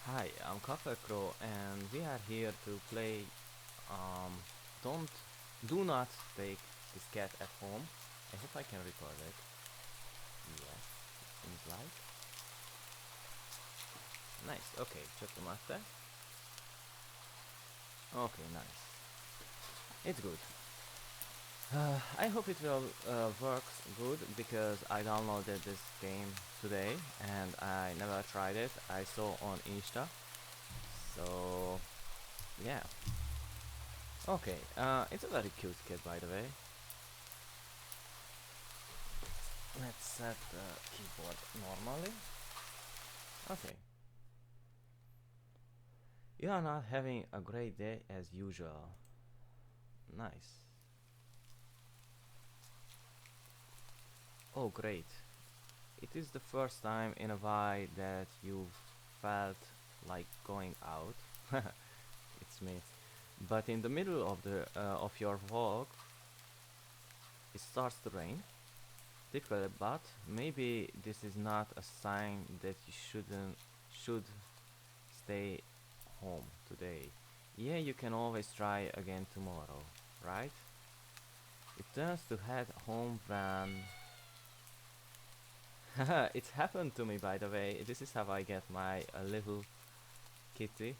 Hi, I'm Copper Crow, and we are here to play. Um, don't, do not take this cat at home. I hope I can record it. Yes, seems like. Nice. Okay, check the master. Okay, nice. It's good. I hope it will works good because I downloaded this game today and I never tried it. I saw on Insta. So yeah. Okay. It's a very cute kid, by the way. Let's set the keyboard normally. Okay. You are not having a great day as usual. Nice. Oh, great. It is the first time in a while that you've felt like going out. It's me. But in the middle of your walk, it starts to rain. Typical, but maybe this is not a sign that you should stay home today. Yeah, you can always try again tomorrow, right? It turns to head home when it's happened to me, by the way. This is how I get my little kitty.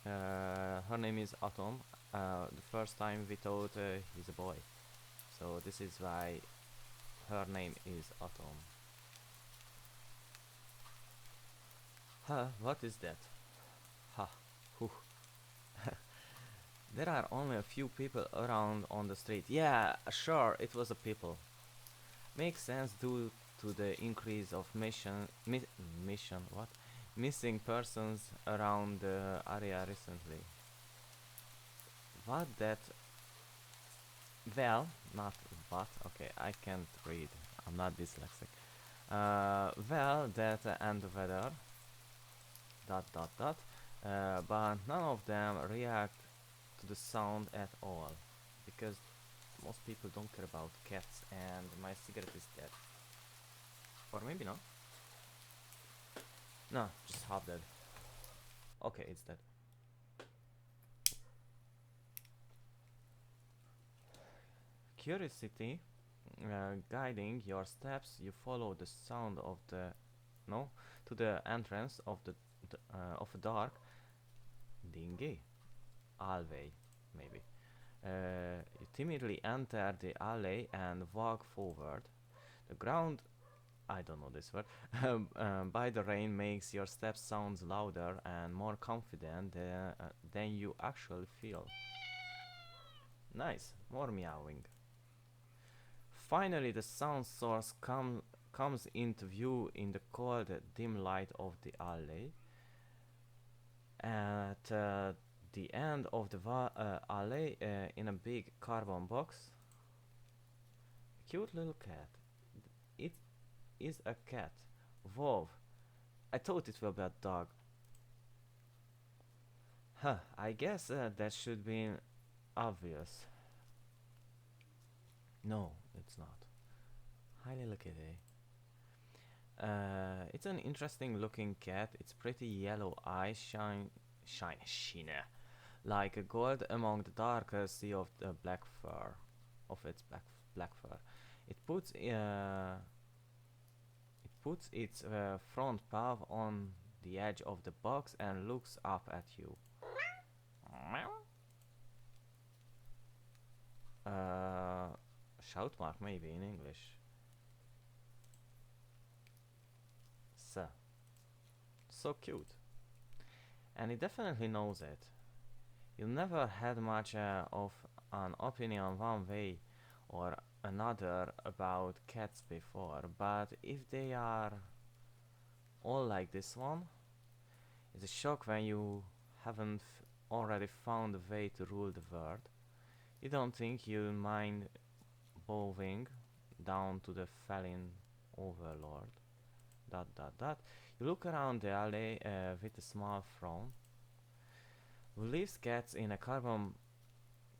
Her name is Atom. The first time we thought he's a boy, so this is why her name is Atom. Huh? What is that? Ha! Huh. There are only a few people around on the street. Yeah, sure, it was a people. Makes sense due to the increase of mission what missing persons around the area recently. What that well not but okay I can't read. I'm not dyslexic. Well that and the weather dot dot dot but none of them react to the sound at all because most people don't care about cats and my cigarette is dead. Or maybe not. No, just half dead. Okay, it's dead. Curiosity guiding your steps, you follow the sound of the no to the entrance of a dark dingy alleyway, maybe. You timidly enter the alley and walk forward. The ground, I don't know this word, by the rain makes your steps sound louder and more confident than you actually feel. Nice, more meowing. Finally, the sound source comes into view in the cold, dim light of the alley. At the end of the alley, in a big cardboard box, a cute little cat. It is a cat. Wow, I thought it was a dog. Huh, I guess that should be obvious. No, it's not. Highly lucky day. It's an interesting looking cat. Its pretty yellow eyes shine, like a gold among the darker sea of the black fur, of its black fur. It puts its front paw on the edge of the box and looks up at you. Uh, shout mark maybe in English. So, so cute, and it definitely knows it. You never had much of an opinion one way or another about cats before, but if they are all like this one, it's a shock when you haven't already found a way to rule the world. You don't think you mind bowing down to the felon overlord. Dot dot dot. You look around the alley with a small frown. Who leaves cats in a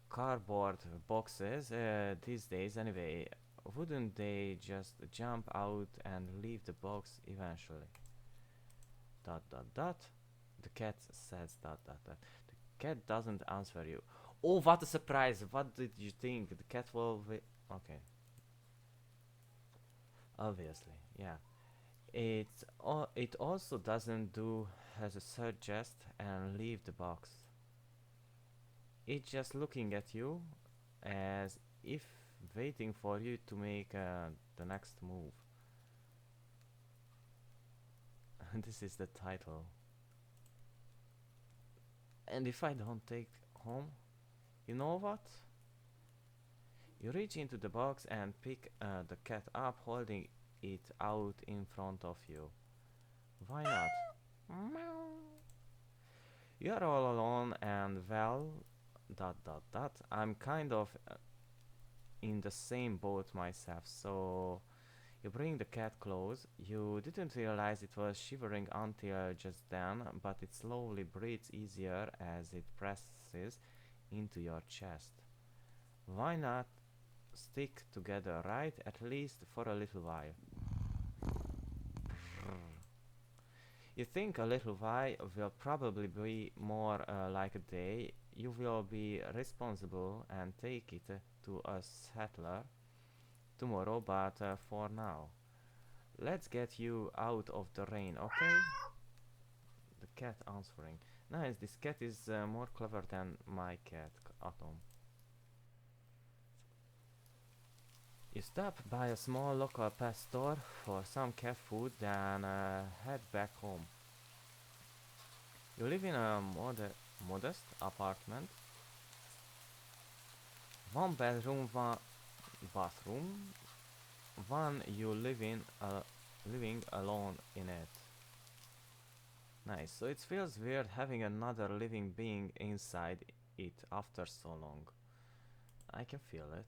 cardboard boxes these days anyway? Wouldn't they just jump out and leave the box eventually? Dot dot dot. The cat says that. The cat doesn't answer you. Oh, what a surprise! What did you think? The cat will. Okay, obviously, yeah. It also doesn't do as a suggest and leave the box. It's just looking at you as if waiting for you to make the next move. This is the title. And if I don't take home, you know what? You reach into the box and pick the cat up, holding it out in front of you. Why not? You are all alone and well, I'm kind of in the same boat myself, so you bring the cat close. You didn't realize it was shivering until just then, but it slowly breathes easier as it presses into your chest. Why not stick together, right? At least for a little while. You think a little while will probably be more like a day. You will be responsible and take it to a settler tomorrow, but for now, let's get you out of the rain, okay? The cat answering. Nice, this cat is more clever than my cat, Atom. You stop by a small local pet store for some cat food, then head back home. You live in a modest apartment, one bedroom, one bathroom, one you living alone in it. Nice. So it feels weird having another living being inside it after so long. I can feel it.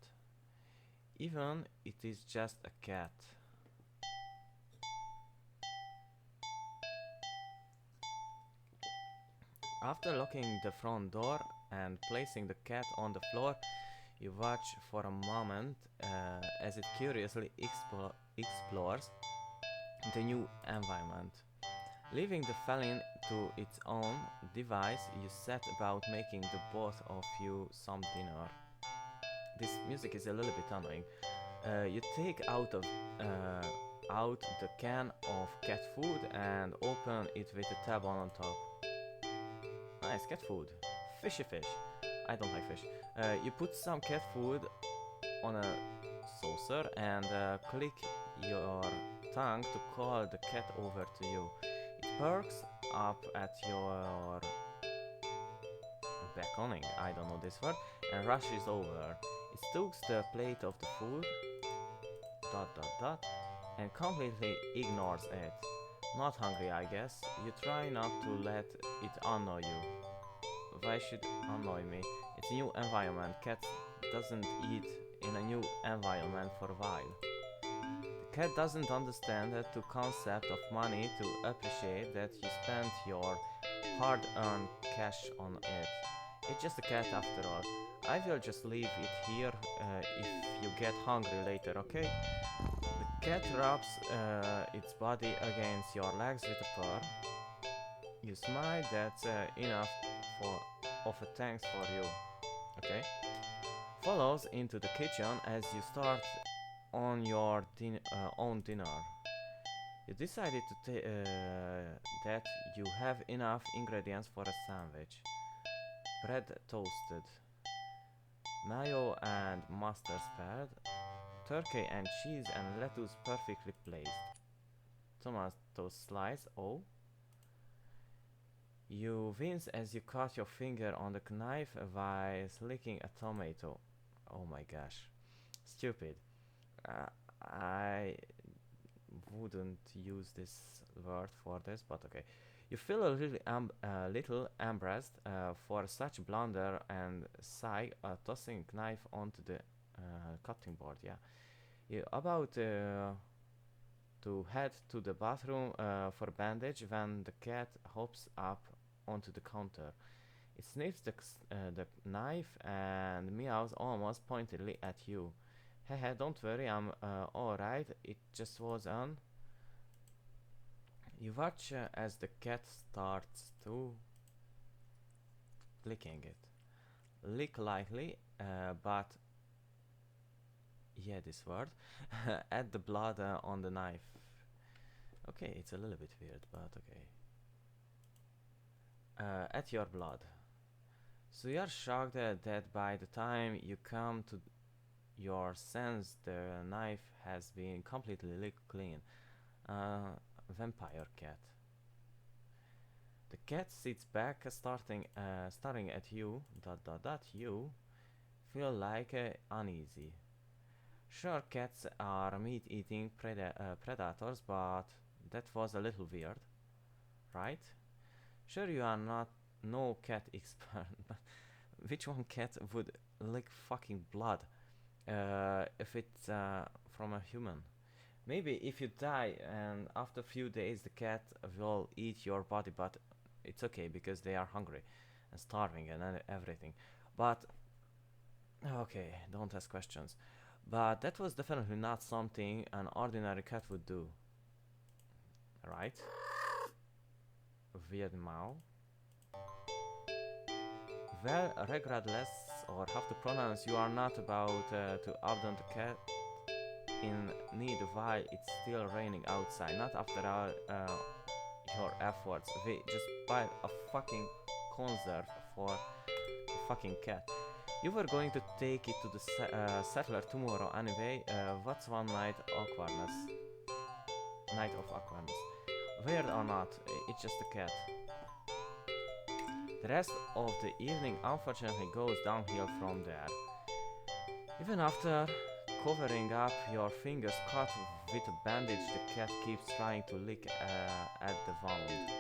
Even it is just a cat. After locking the front door and placing the cat on the floor, you watch for a moment as it curiously explores the new environment. Leaving the felon to its own device, you set about making the both of you some dinner. This music is a little bit annoying. You take out the can of cat food and open it with a tab on top. Nice cat food. Fishy fish. I don't like fish. You put some cat food on a saucer and click your tongue to call the cat over to you. It perks up at your beckoning, I don't know this word, and rushes over. It takes the plate of the food, and completely ignores it. Not hungry, I guess. You try not to let it annoy you. Why should annoy me? It's a new environment. Cat doesn't eat in a new environment for a while. The cat doesn't understand the concept of money to appreciate that you spent your hard-earned cash on it. It's just a cat after all. I will just leave it here if you get hungry later, okay? The cat rubs its body against your legs with a purr. You smile, that's enough for of a thanks for you, okay? Follows into the kitchen as you start on your own dinner. You decided that you have enough ingredients for a sandwich. Bread toasted, mayo and mustard spread, turkey and cheese and lettuce perfectly placed, tomato slice. Oh, you wince as you cut your finger on the knife while licking a tomato. Oh my gosh, stupid. I wouldn't use this word for this, but okay. You feel a little embarrassed for such blunder and sigh, tossing knife onto the cutting board. Yeah, you about to head to the bathroom for bandage when the cat hops up onto the counter. It sniffs the knife and meows almost pointedly at you. Haha, don't worry, I'm alright. It just was on. You watch as the cat starts to licking it. Lick lightly, but yeah, this word. Add the blood on the knife. Okay, it's a little bit weird, but okay. Add your blood. So you are shocked that by the time you come to your sense, the knife has been completely licked clean. Vampire cat. The cat sits back, staring at you. Dot dot dot. You feel like uneasy. Sure, cats are meat-eating predators, but that was a little weird, right? Sure, you are not no cat expert, but which one cat would lick fucking blood if it's from a human? Maybe if you die and after a few days the cat will eat your body, but it's okay because they are hungry and starving and everything. But okay, don't ask questions. But that was definitely not something an ordinary cat would do, right? Weird meow. Well, regardless or how to pronounce, you are not about to abandon the cat in need while it's still raining outside. Not after all your efforts. We just buy a fucking conserve for a fucking cat. You were going to take it to the settler tomorrow anyway. What's one night awkwardness? Night of awkwardness. Weird or not, it's just a cat. The rest of the evening unfortunately goes downhill from there. Even after covering up your fingers cut with a bandage, the cat keeps trying to lick at the wound.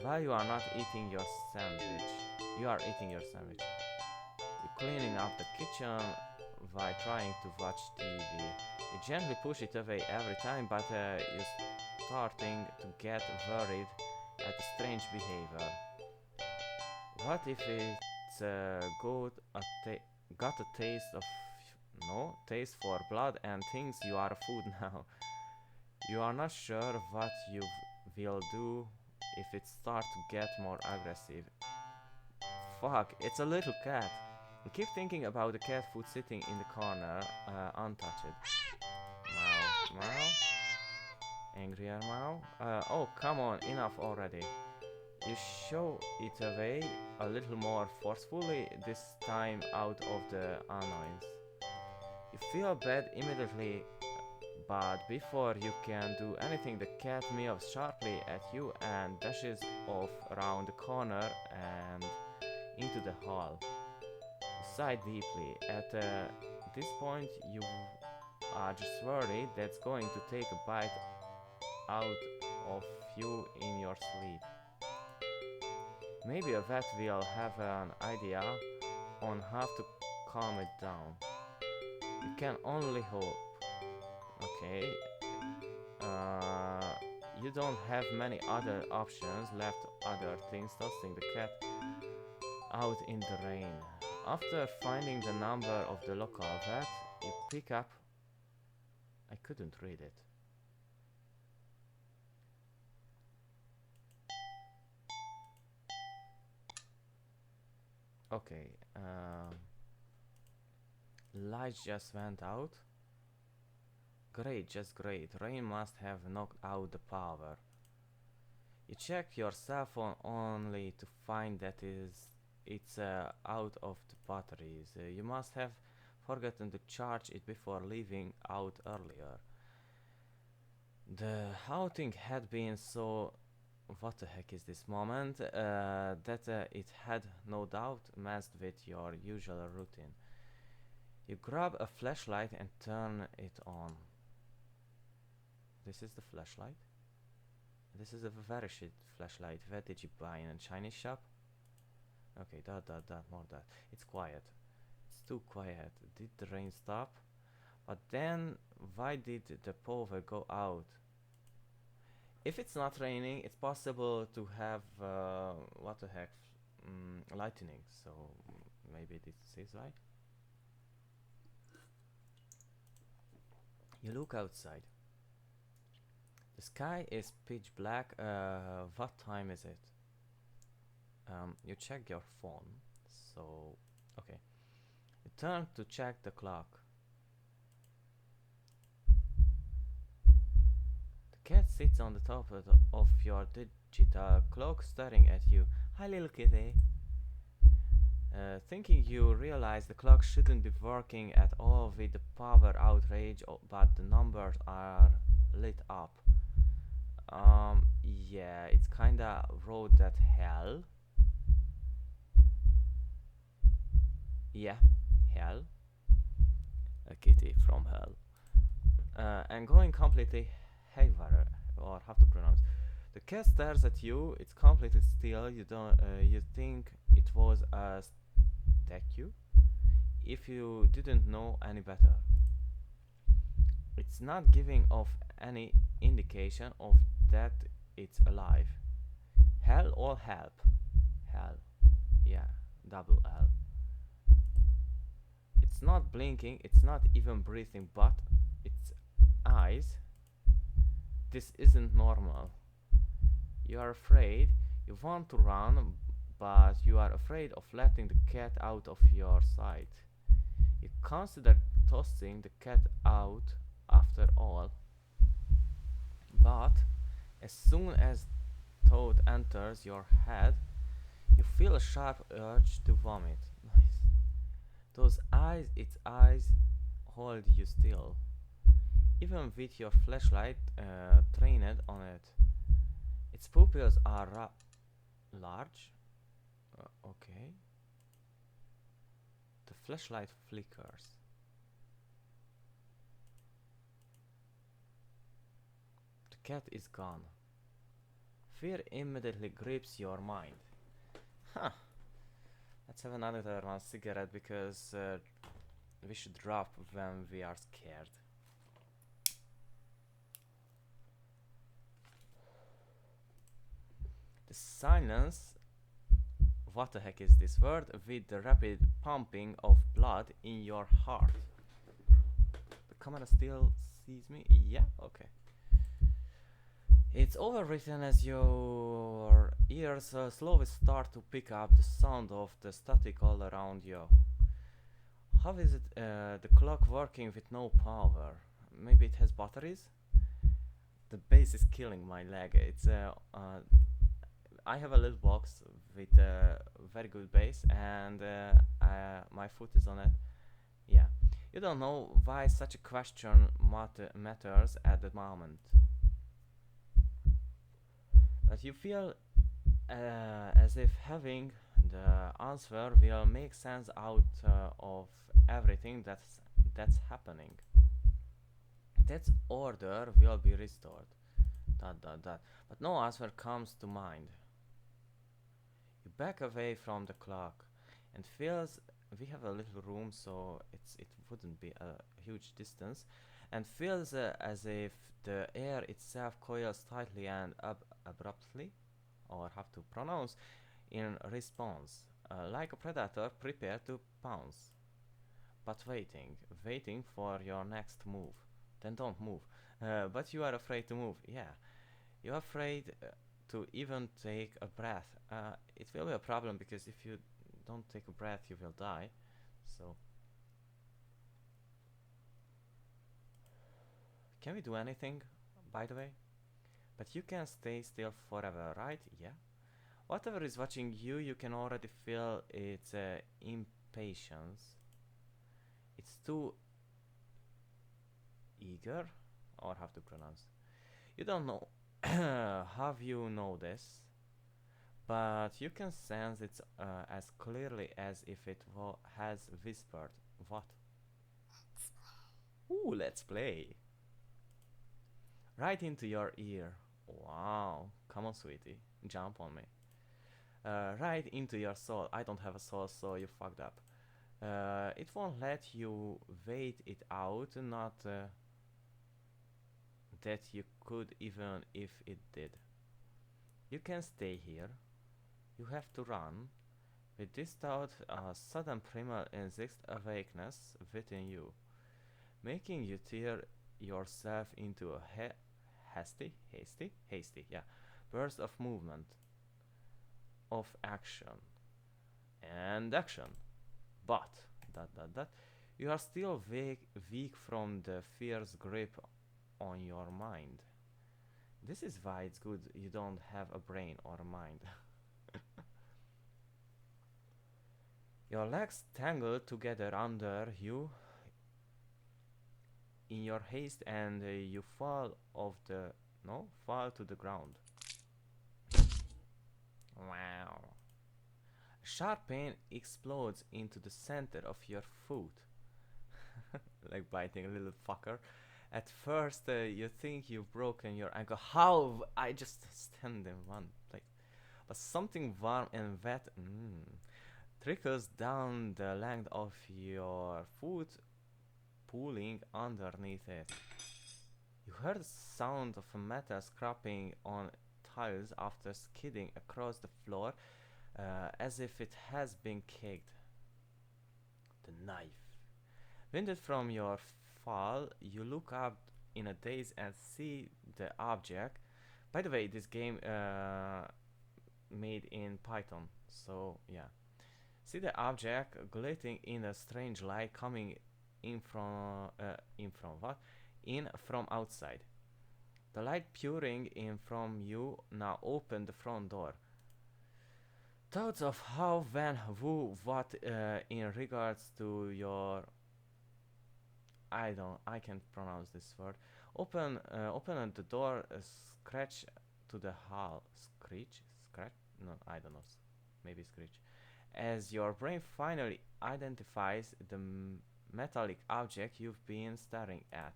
While you are not eating your sandwich, you are eating your sandwich. You're cleaning up the kitchen while trying to watch TV. You gently push it away every time, but you're starting to get worried at the strange behavior. What if it's got a taste of taste for blood and thinks you are food now? You are not sure what you will do if it starts to get more aggressive. Fuck, it's a little cat. You keep thinking about the cat food sitting in the corner, untouched. Meow, meow. Angrier meow. Oh, come on, enough already. You show it away a little more forcefully, this time out of the annoyance. You feel bad immediately, but before you can do anything, the cat meows sharply at you and dashes off around the corner and into the hall. You sigh deeply. At this point, you are just worried that's going to take a bite out of you in your sleep. Maybe a vet will have an idea on how to calm it down. You can only hope. Okay. You don't have many other options left other things tossing the cat out in the rain. After finding the number of the local vet, you pick up. I couldn't read it. Okay. Lights just went out. Great, just great. Rain must have knocked out the power. You check your cell phone only to find that it's out of the batteries. You must have forgotten to charge it before leaving out earlier. The outing had been so what the heck is this moment that it had no doubt messed with your usual routine. You grab a flashlight and turn it on. This is the flashlight. This is a very shit flashlight. Where did you buy in a Chinese shop? Okay, more that. It's quiet. It's too quiet. Did the rain stop? But then, why did the power go out? If it's not raining, it's possible to have what the heck, lightning. So maybe this is why. You look outside. The sky is pitch black. What time is it? You check your phone. So, okay. You turn to check the clock. The cat sits on the top of your digital clock staring at you. Hi, little kitty. Thinking you realize the clock shouldn't be working at all with the power outage, but the numbers are lit up. Yeah, it's kinda road that hell. Yeah, hell. A kitty from hell. And going completely haywire, or how to pronounce. The cat stares at you. It's completely still. You don't. You think it was a statue. If you didn't know any better, it's not giving off any indication of that it's alive. Hell or help? Hell. Yeah, double L. It's not blinking, it's not even breathing, but its eyes. This isn't normal. You are afraid, you want to run, but you are afraid of letting the cat out of your sight. You consider tossing the cat out after all, but as soon as thought enters your head, you feel a sharp urge to vomit. Nice. Those eyes, its eyes, hold you still, even with your flashlight trained on it. Its pupils are large. Okay. The flashlight flickers. The cat is gone. Fear immediately grips your mind. Huh. Let's have another one cigarette because we should drop when we are scared. The silence. What the heck is this word? With the rapid pumping of blood in your heart. The camera still sees me? Yeah? Okay. It's overwritten as your ears slowly start to pick up the sound of the static all around you. How is it the clock working with no power? Maybe it has batteries? The bass is killing my leg. I have a little box with a very good bass and my foot is on it. Yeah. You don't know why such a question matters at the moment. But you feel as if having the answer will make sense out of everything that's happening. That order will be restored. Dot dot dot. But no answer comes to mind. You back away from the clock and feels we have a little room, so it wouldn't be a huge distance, and feels as if the air itself coils tightly and abruptly, or have to pronounce, in response, like a predator prepared to pounce, but waiting for your next move. Then don't move. But you are afraid to move. Yeah, you're afraid to even take a breath. It will be a problem because if you don't take a breath, you will die. So, can we do anything, by the way? But you can stay still forever, right? Yeah. Whatever is watching you, you can already feel its impatience. It's too eager, or have to pronounce. You don't know how you know this, but you can sense it as clearly as if it has whispered. What? Ooh, let's play. Right into your ear. Wow. Come on, sweetie. Jump on me. Right into your soul. I don't have a soul, so you fucked up. It won't let you wait it out, not that you could even if it did. You can stay here. You have to run. With this thought, a sudden primal instinct awakens within you, making you tear yourself into a hasty, yeah, burst of movement, of action, and action. But you are still weak from the fierce grip on your mind. This is why it's good you don't have a brain or a mind. Your legs tangle together under you in your haste, and you fall to the ground. Wow. A sharp pain explodes into the center of your foot, like biting a little fucker. At first, you think you've broken your ankle. How? I just stand in one place. But something warm and wet trickles down the length of your foot, pulling underneath it. You heard the sound of a metal scraping on tiles after skidding across the floor, as if it has been kicked. The knife. Winded from your fall, you look up in a daze and see the object. By the way, this game made in Python, so yeah. See the object glitting in a strange light coming in from outside. The light pouring in from you now open the front door. Thoughts of how, when, who, what in regards to your I can't pronounce this word. Open the door, scratch to the hall. Scratch? No, I don't know. Maybe scratch. As your brain finally identifies the metallic object you've been staring at.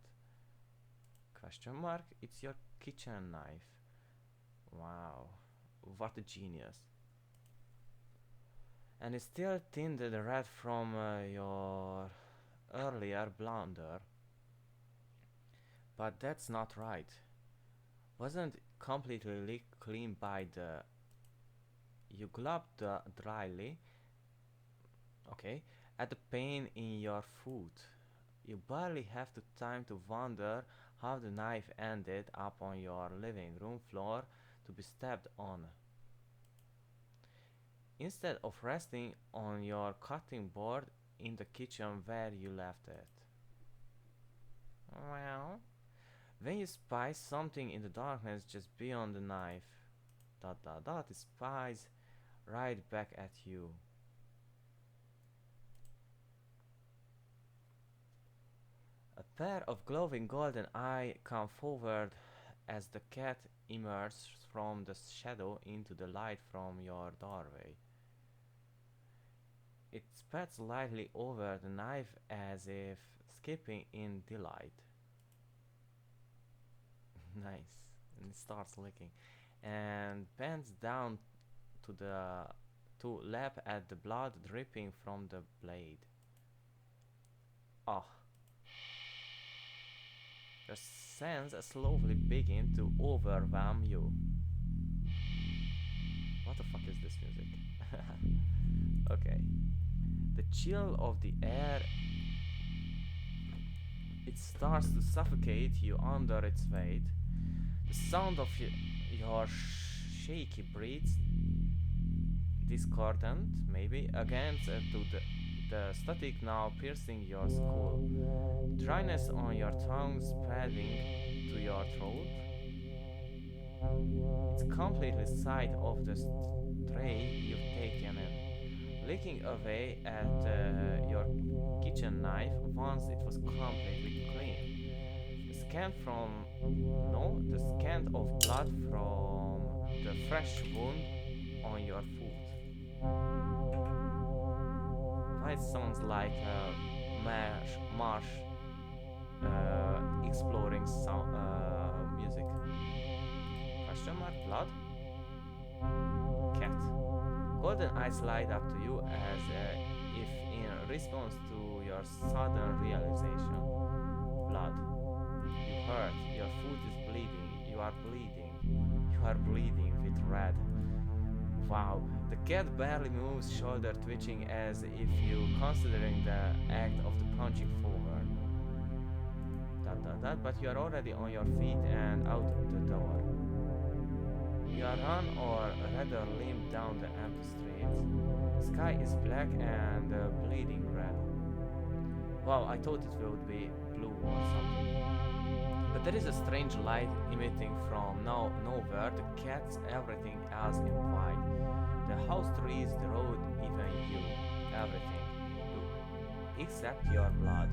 Question mark? It's your kitchen knife. Wow, what a genius. And it's still tinted red from your earlier blunder. But that's not right. Wasn't completely clean by the... You gulped dryly, okay, at the pain in your foot. You barely have the time to wonder how the knife ended up on your living room floor to be stabbed on. Instead of resting on your cutting board in the kitchen where you left it. Well, when you spy something in the darkness just beyond the knife, it spies right back at you. A pair of glowing golden eyes come forward as the cat emerges from the shadow into the light from your doorway. It pats lightly over the knife as if skipping in delight. Nice. And it starts licking. And bends down to lap at the blood dripping from the blade. Oh. Your senses slowly begin to overwhelm you. What the fuck is this music? Okay. The chill of the air, it starts to suffocate you under its weight. The sound of your shaky breaths, discordant maybe, against to the static now piercing your skull. Dryness on your tongue spreading to your throat. It's completely sight of the tray you've taken in, licking away at your kitchen knife once it was completely clean. The scant of blood from the fresh wound on your foot. Why it sounds like marsh exploring sound music. Question mark? Blood? Cat. Golden eyes light up to you as if in response to your sudden realization. Blood. You hurt. Your foot is bleeding. You are bleeding. You are bleeding with red. Wow. The cat barely moves, shoulder twitching as if you considering the act of the plunging forward. But you are already on your feet and out the door. You run or rather limp down the empty streets. The sky is black and bleeding red. Wow, I thought it would be blue or something. But there is a strange light emitting from nowhere. The cats, everything else in white. The house, trees, the road, even you. Everything. You. Except your blood.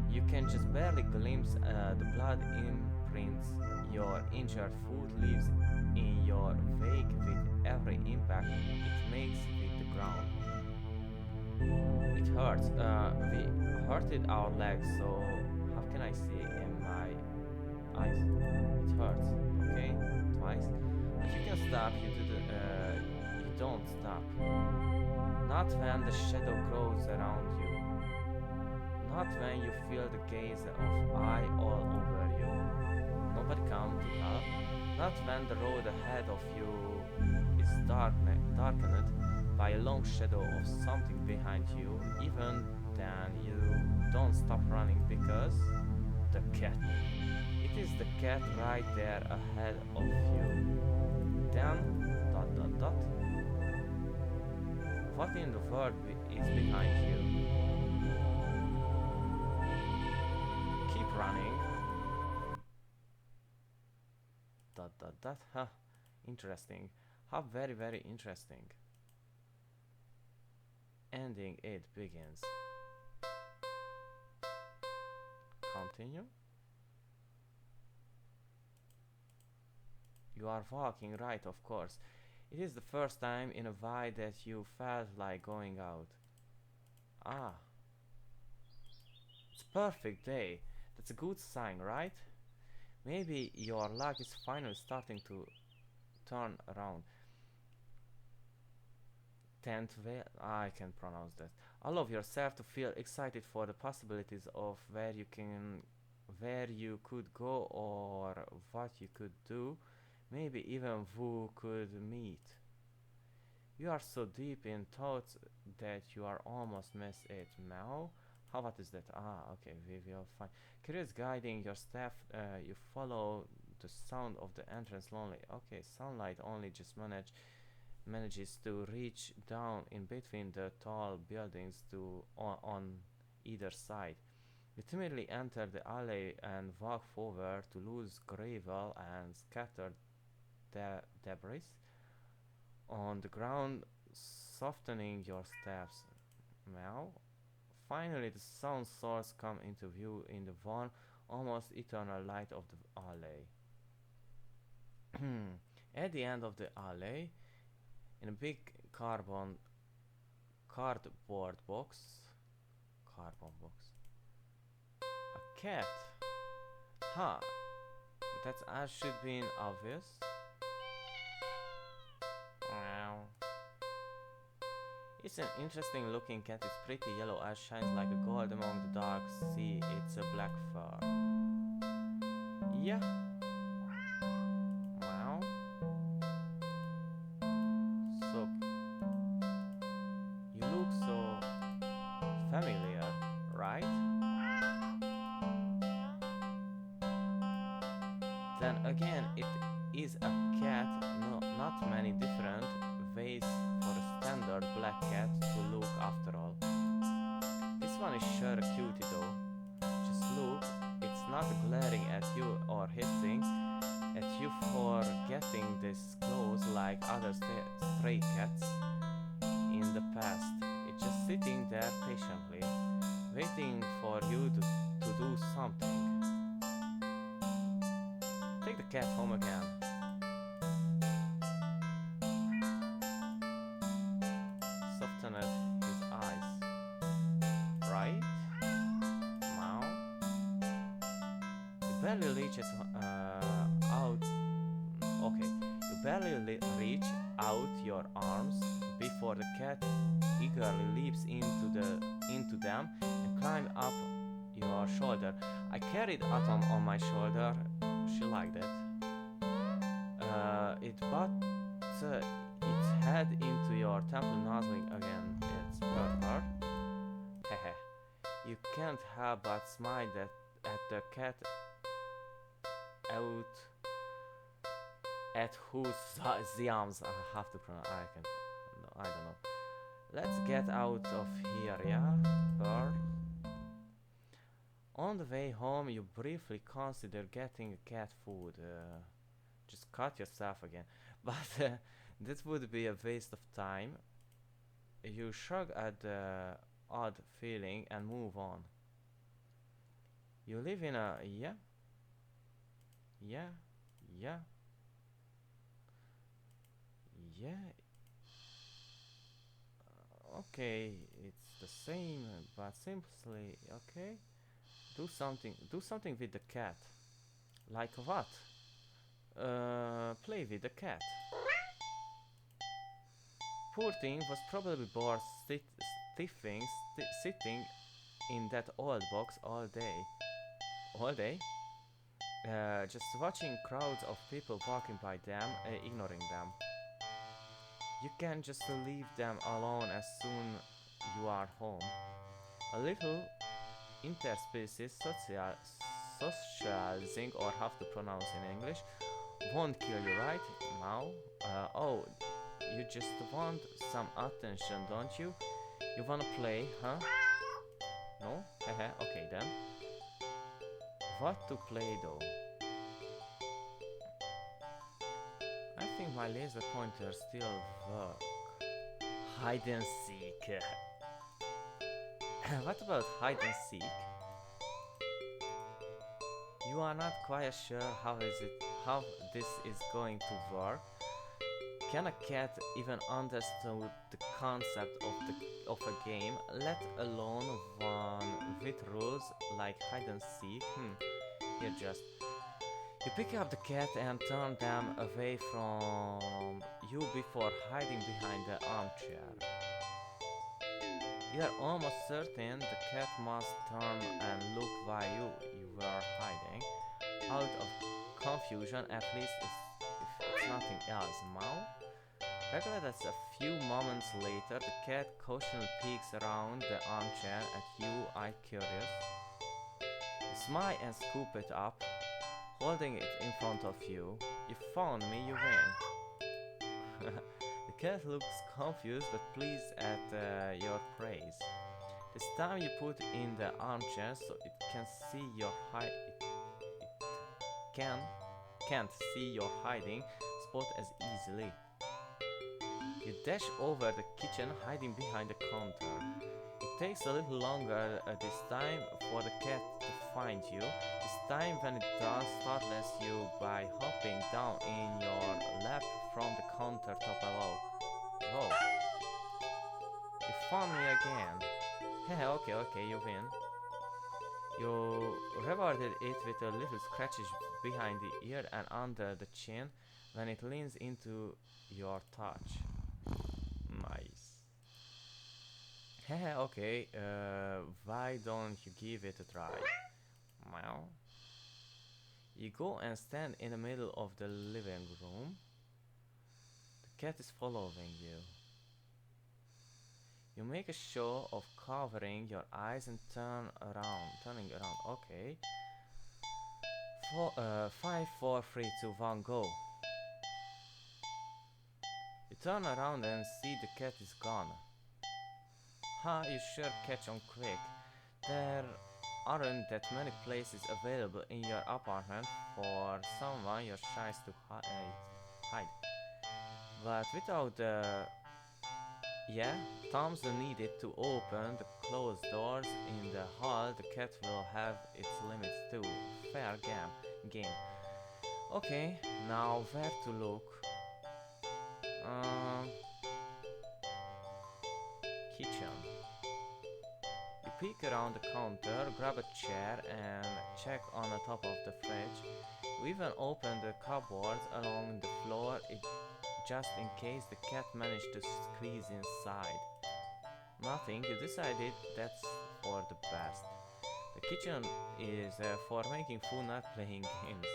You can just barely glimpse the blood imprints. Your injured foot leaves in your wake with every impact it makes with the ground. It hurts. We hurted our legs, so how can I see in my eyes? It hurts. Okay, twice. But you can stop. You don't stop. Not when the shadow grows around you. Not when you feel the gaze of eye all over you. Nobody come to help. Not when the road ahead of you is darkened by a long shadow of something behind you. Even then you don't stop running because the cat. It is the cat right there ahead of you. Then what in the world is behind you? Keep running. Huh. Interesting. How very interesting. Ending it begins. Continue. You are walking, right, of course. It is the first time in a while that you felt like going out. Ah. It's a perfect day. That's a good sign, right? Maybe your luck is finally starting to turn around. I can't pronounce that. Allow yourself to feel excited for the possibilities of where you could go or what you could do, maybe even who could meet. You are so deep in thoughts that you are almost miss it. Now, what is that? Ah, okay, we will find. Curious guiding your step, you follow the sound of the entrance lonely. Okay, sunlight only just manages to reach down in between the tall buildings on either side. You timidly enter the alley and walk forward to lose gravel and scattered debris on the ground, softening your steps. Now, finally, the sound source come into view in the warm, almost eternal light of the alley. At the end of the alley, in a big cardboard a cat. Huh, that as should be obvious. Wow. It's an interesting looking cat. It's pretty yellow as shines like a gold among the dark sea. It's a black fur. Yeah. Wow. So you look so familiar, right? Then again, it is a cat, no, not many different ways for a standard black cat to look after all. This one is sure a cutie though. Just look, it's not glaring at you or hissing at you for getting this close like other stray cats in the past. It's just sitting there patiently, waiting for you to do something. Take the cat home again. Softened his eyes. Right? Now. You barely reaches out. Okay. You barely reach out your arms before the cat eagerly leaps into them and climbs up your shoulder. I carried Atom on my shoulder. She liked it. It butt its head into your temple, nuzzling again. It's purr. Hehe. You can't help but smile at the cat out at whose Ziams I have to pronounce. I can. No, I don't know. Let's get out of here, yeah, Pearl. On the way home, you briefly consider getting cat food. Just cut yourself again. But this would be a waste of time. You shrug at the odd feeling and move on. You live in a yeah, yeah, yeah, yeah. Okay, it's the same, but simply okay. Do something with the cat. Like what? Play with the cat. Poor thing was probably bored sitting in that old box all day. All day? Just watching crowds of people walking by them, ignoring them. You can just leave them alone as soon you are home. A little interspecies socializing, or how to pronounce in English, won't kill you, right? Now? Oh, you just want some attention, don't you? You wanna play, huh? No? Hehe, okay then. What to play though? I think my laser pointer still works. Hide and seek. What about hide and seek? You are not quite sure how this is going to work. Can a cat even understand the concept of a game, let alone one with rules like hide and seek? Here just you pick up the cat and turn them away from you before hiding behind the armchair. You are almost certain the cat must turn and look while you were hiding. Out of confusion, at least if it's nothing else. Now, regardless, a few moments later, the cat cautiously peeks around the armchair at you, eye curious. You smile and scoop it up, holding it in front of you. You found me, you win. The cat looks confused but pleased at your praise. This time you put in the armchair so it can see your can't see your hiding spot as easily. You dash over the kitchen, hiding behind the counter. It takes a little longer this time for the cat to find you. This time when it does, startles you by hopping down in your lap from the countertop below. Whoa. You found me again. Okay, you win. You rewarded it with a little scratches behind the ear and under the chin when it leans into your touch. Nice. Okay, why don't you give it a try? Meow. You go and stand in the middle of the living room. The cat is following you. You make a show of covering your eyes and turning around. Okay. 5, 4, 3, 2, 1, go. You turn around and see the cat is gone. You sure catch on quick. There aren't that many places available in your apartment for someone your size to hide. But without the thumbs needed to open the closed doors in the hall, the cat will have its limits too. Fair game. Okay, now where to look? Kitchen. You peek around the counter, grab a chair and check on the top of the fridge. You even open the cupboards along the floor just in case the cat managed to squeeze inside. Nothing, you decided that's for the best. The kitchen is for making food, not playing games.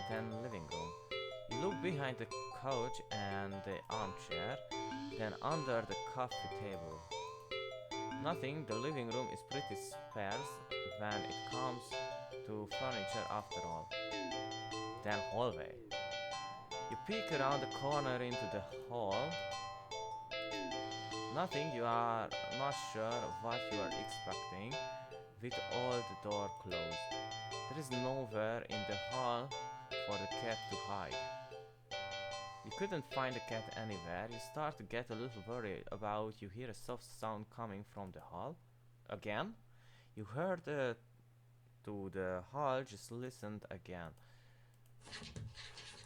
Then living room. You look behind the couch and the armchair, then under the coffee table. Nothing, the living room is pretty sparse when it comes to furniture after all. Then hallway. You peek around the corner into the hall. Nothing, you are not sure what you are expecting, with all the door closed. There is nowhere in the hall for the cat to hide. You couldn't find the cat anywhere. You start to get a little worried about you hear a soft sound coming from the hall. Again? You heard to the hall, just listened again.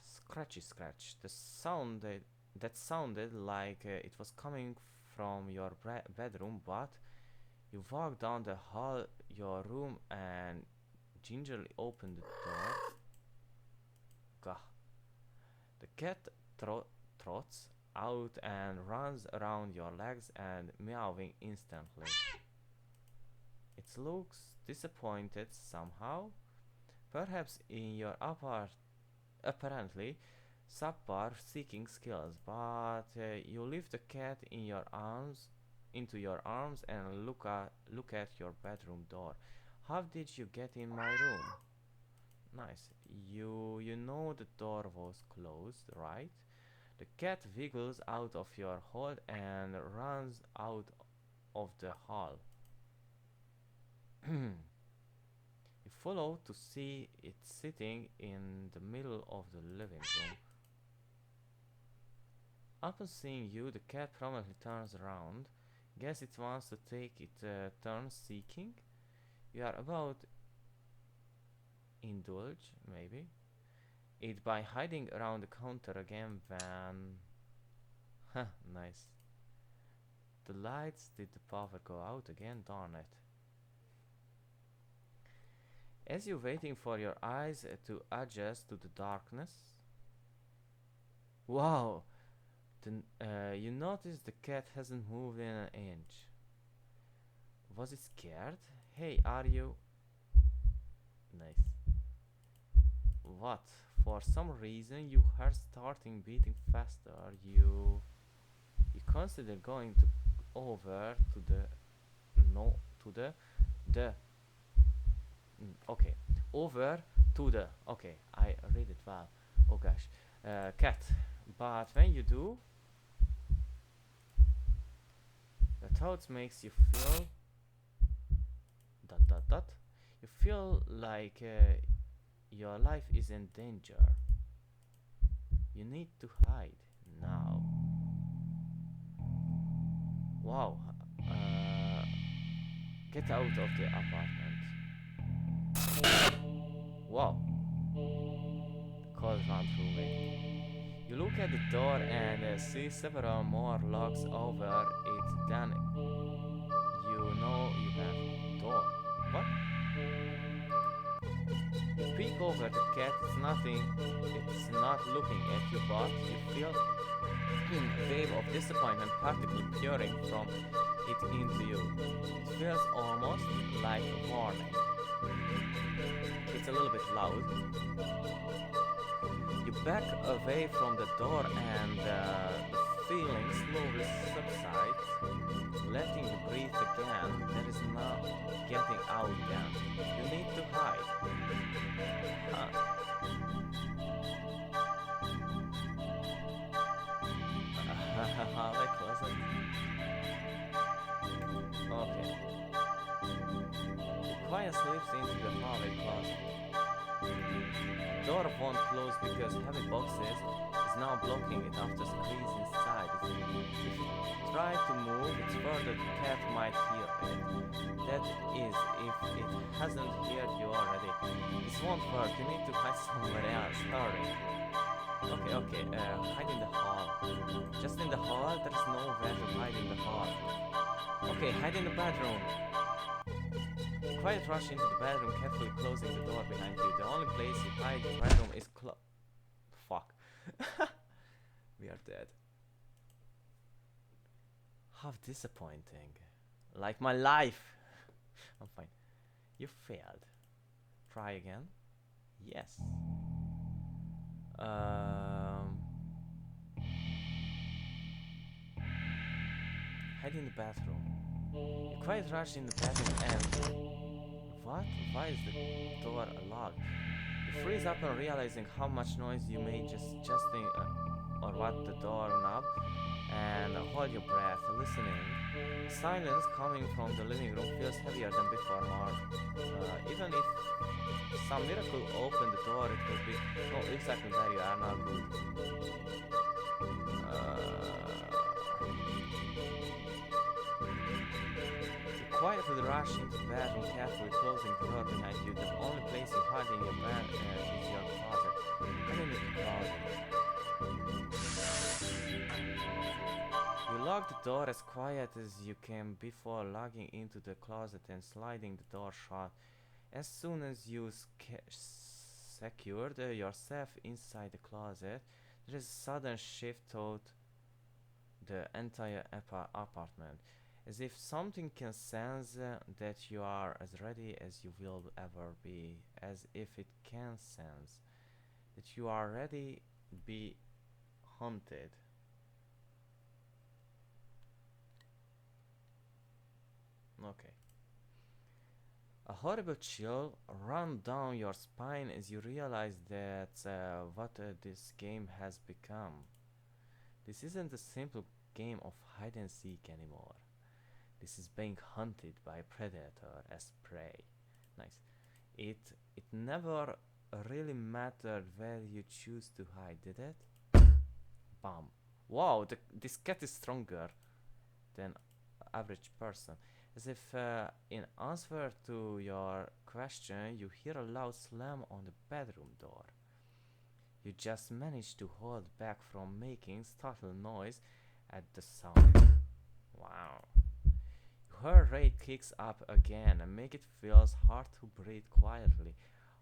Scratchy scratch. That sounded like it was coming from your bedroom, but you walk down the hall, your room, and gingerly open the door. Gah. The cat trots out and runs around your legs and meowing instantly. It looks disappointed somehow. Perhaps in your apparently subpar seeking skills, but you lift the cat into your arms and look at your bedroom door. How did you get in my room? Nice. You know the door was closed, right? The cat wiggles out of your hold and runs out of the hall. You follow to see it sitting in the middle of the living room. Upon seeing you, the cat promptly turns around. Guess it wants to take its turn seeking. You are about indulge, maybe, it by hiding around the counter again when... Huh, nice. The lights, did the power go out again? Darn it. As you're waiting for your eyes to adjust to the darkness... Wow! You notice the cat hasn't moved in an inch. Was it scared? Hey, are you... Nice. What? For some reason your heart starting beating faster. You consider going over to the okay, over to the, okay, I read it well. Oh gosh, cat. But when you do, the thoughts makes you feel you feel like your life is in danger. You need to hide now. Wow. Get out of the apartment. Wow. The cold ran through me. You look at the door and see several more locks over it. Then you know you have door. What? You peek over the cat. It's nothing. It's not looking at you, but you feel a wave of disappointment practically pouring from it into you. It feels almost like a warning. It's a little bit loud. You back away from the door and the feeling slowly subsides, letting you breathe again. There is no getting out again. You need to hide. How closet? Okay. The quiet slips into the hallway closet. The door won't close because heavy boxes is now blocking it after screens inside. If you try to move it further, the cat might hear it. That is, if it hasn't heard you already. This won't work. You need to hide somewhere else. Hurry. Okay, hide in the hall. Just in the hall? There's nowhere to hide in the hall. Okay, hide in the bedroom. Quiet rush into the bedroom, carefully closing the door behind you. The only place you hide in the bedroom is Fuck. We are dead. How disappointing. Like my life. I'm fine. You failed. Try again. Yes. Hide in the bathroom. You quite rush in the bathroom and... What? Why is the door locked? You freeze up on realizing how much noise you made just adjusting or what the doorknob and hold your breath, listening. Silence coming from the living room feels heavier than before, Mark. Even if some miracle opened the door, it will be no exactly where you are now good. You quietly rush into the bedroom, carefully closing the door behind you. The only place you hide in your bed is your closet. And in the closet. You lock the door as quiet as you can before logging into the closet and sliding the door shut. As soon as you secured yourself inside the closet, there is a sudden shift throughout the entire apartment, as if something can sense that you are as ready as you will ever be, as if it can sense that you are ready to be hunted. Okay. A horrible chill runs down your spine as you realize that what this game has become. This isn't a simple game of hide and seek anymore. This is being hunted by a predator as prey. Nice. It never really mattered where you choose to hide, did it? Bam. Wow, this cat is stronger than average person. As if in answer to your question, you hear a loud slam on the bedroom door. You just manage to hold back from making startled noise at the sound. Wow. Her rate kicks up again and make it feels hard to breathe quietly.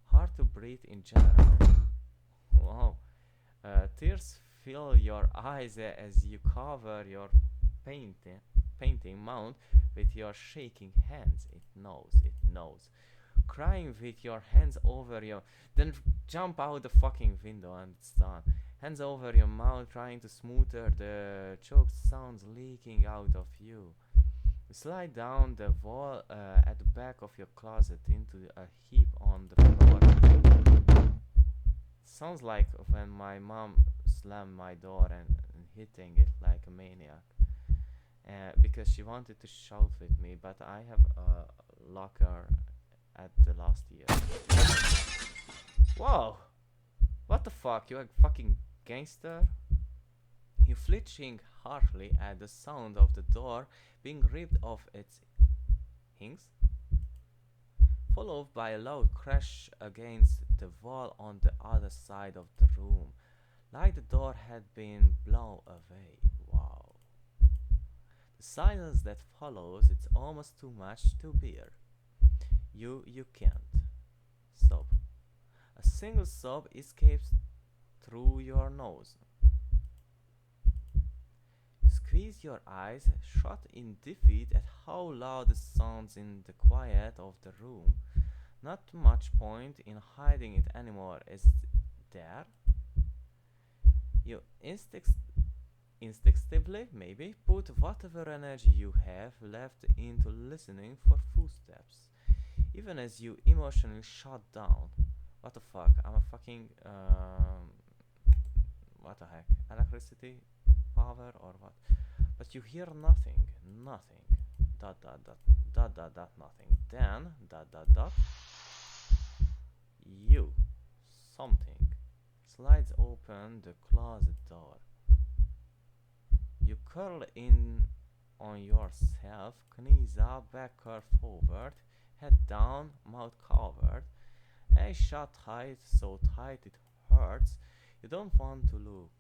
Hard to breathe in general. Wow. Tears fill your eyes as you cover your painting mount with your shaking hands. It knows. Crying with your hands over your. Then jump out the fucking window and it's done. Hands over your mouth, trying to smoother the choked sounds leaking out of you. You slide down the wall at the back of your closet into a heap on the floor. Sounds like when my mom slammed my door and hitting it like a maniac. Because she wanted to shout with me, but I have a locker at the last year. Whoa! What the fuck? You a fucking gangster? You flinching harshly at the sound of the door being ripped off its hinges, followed by a loud crash against the wall on the other side of the room, like the door had been blown away. Wow. The silence that follows, it's almost too much to bear. You can't sob. A single sob escapes through your nose. Squeeze your eyes shut in defeat at how loud it sounds in the quiet of the room. Not much point in hiding it anymore, is there? You instinctively, maybe, put whatever energy you have left into listening for footsteps, even as you emotionally shut down. What the fuck? I'm a fucking what the heck? Electricity power or what? But you hear nothing, nothing. Dot dot dot dot dot dot nothing. Then dot dot dot. You something slides open the closet door. You curl in on yourself, knees up, back curved forward, head down, mouth covered, eyes shut tight, so tight it hurts. You don't want to look.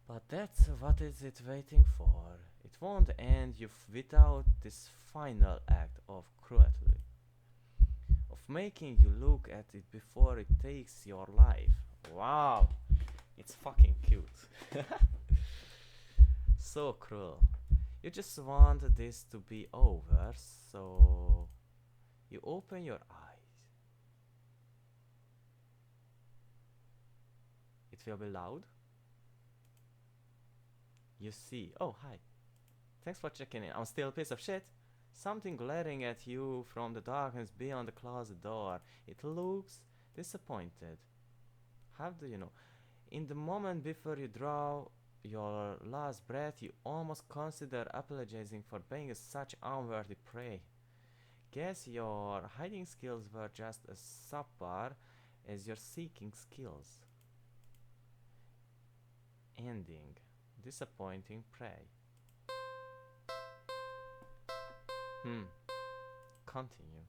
But that's what is it waiting for. It won't end you without this final act of cruelty. Of making you look at it before it takes your life. Wow. It's fucking cute. So cruel. You just want this to be over, so you open your eyes. It will be loud. You see. Oh, hi. Thanks for checking in. I'm still a piece of shit. Something glaring at you from the darkness beyond the closet door. It looks disappointed. How do you know? In the moment before you draw your last breath, you almost consider apologizing for being such unworthy prey. Guess your hiding skills were just as subpar as your seeking skills. Ending. Disappointing prey. Continue.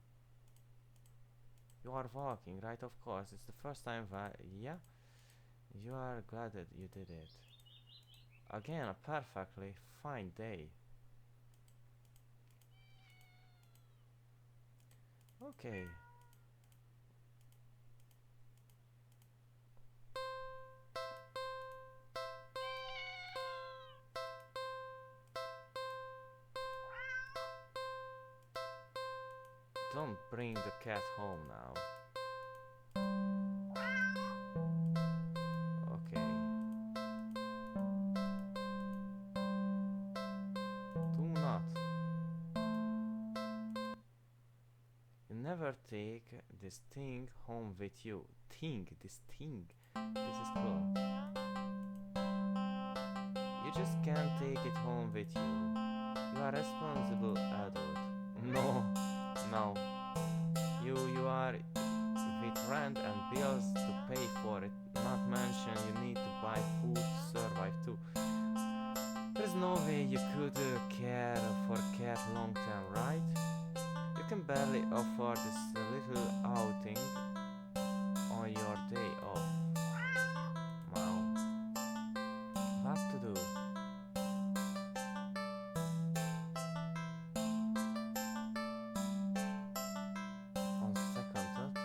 You are walking, right? Of course. It's the first time. Yeah? You are glad that you did it. Again, a perfectly fine day. Okay. Don't bring the cat home now. Okay. Do not. You never take this thing home with you. This thing. This is cool. You just can't take it home with you. You are a responsible adult. No, no. You are with rent and bills to pay for it. Not mention you need to buy food to survive too. There's no way you could care for a cat long term, right? You can barely afford this little outing on your day off. Wow. What to do? On second thought,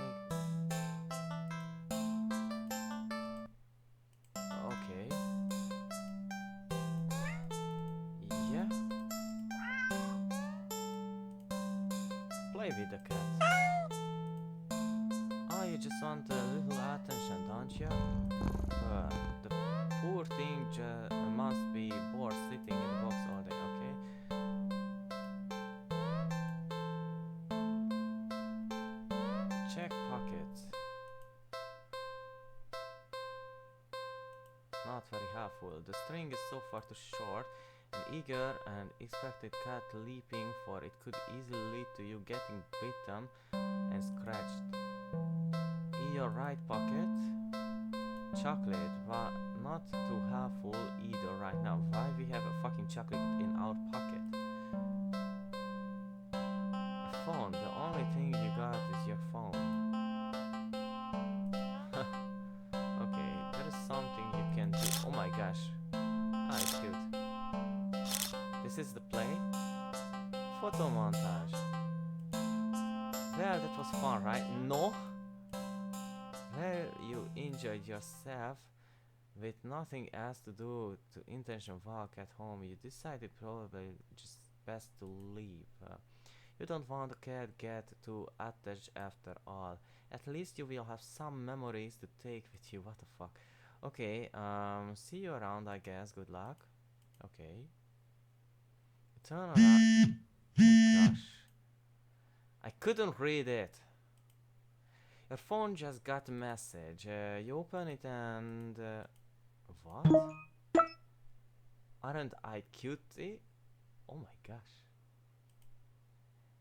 okay. Yeah. Play with the cat. Oh, you just want a little attention, don't you? The poor thing must be bored sitting in the box all day, okay? Check pockets. Not very helpful. The string is so far too short. An eager and expected cat leaping for it could easily lead to you getting bitten and scratched. In your right pocket, chocolate, not too helpful either right now. Why we have a fucking chocolate in our pocket? A phone, the only thing you got is your phone. Okay, there is something you can do. Oh my gosh. Ah, it's cute. This is the play? Photo montage. Well, that was fun, right? No? Well, you enjoyed yourself with nothing else to do to intention walk at home. You decided probably just best to leave. You don't want the cat get too attached after all. At least you will have some memories to take with you. What the fuck? Okay, see you around, I guess. Good luck. Okay. Turn around. Oh gosh. I couldn't read it. Your phone just got a message. You open it and... what? Aren't I cutie? Oh my gosh.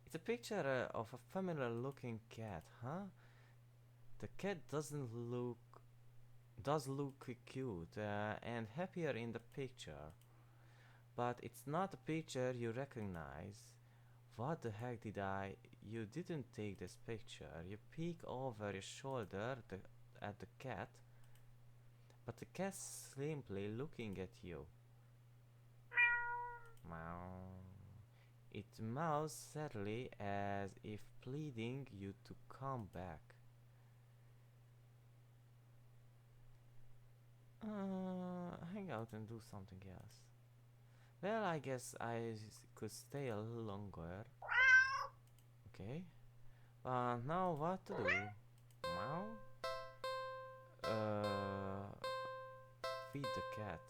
It's a picture of a familiar looking cat, huh? The cat does look cute and happier in the picture. But it's not a picture you recognize. What the heck You didn't take this picture. You peek over your shoulder at the cat, but the cat's simply looking at you. Meow. It meows sadly as if pleading you to come back. Hang out and do something else. Well, I guess I could stay a little longer. Okay. Now what to do? Meow? Feed the cat.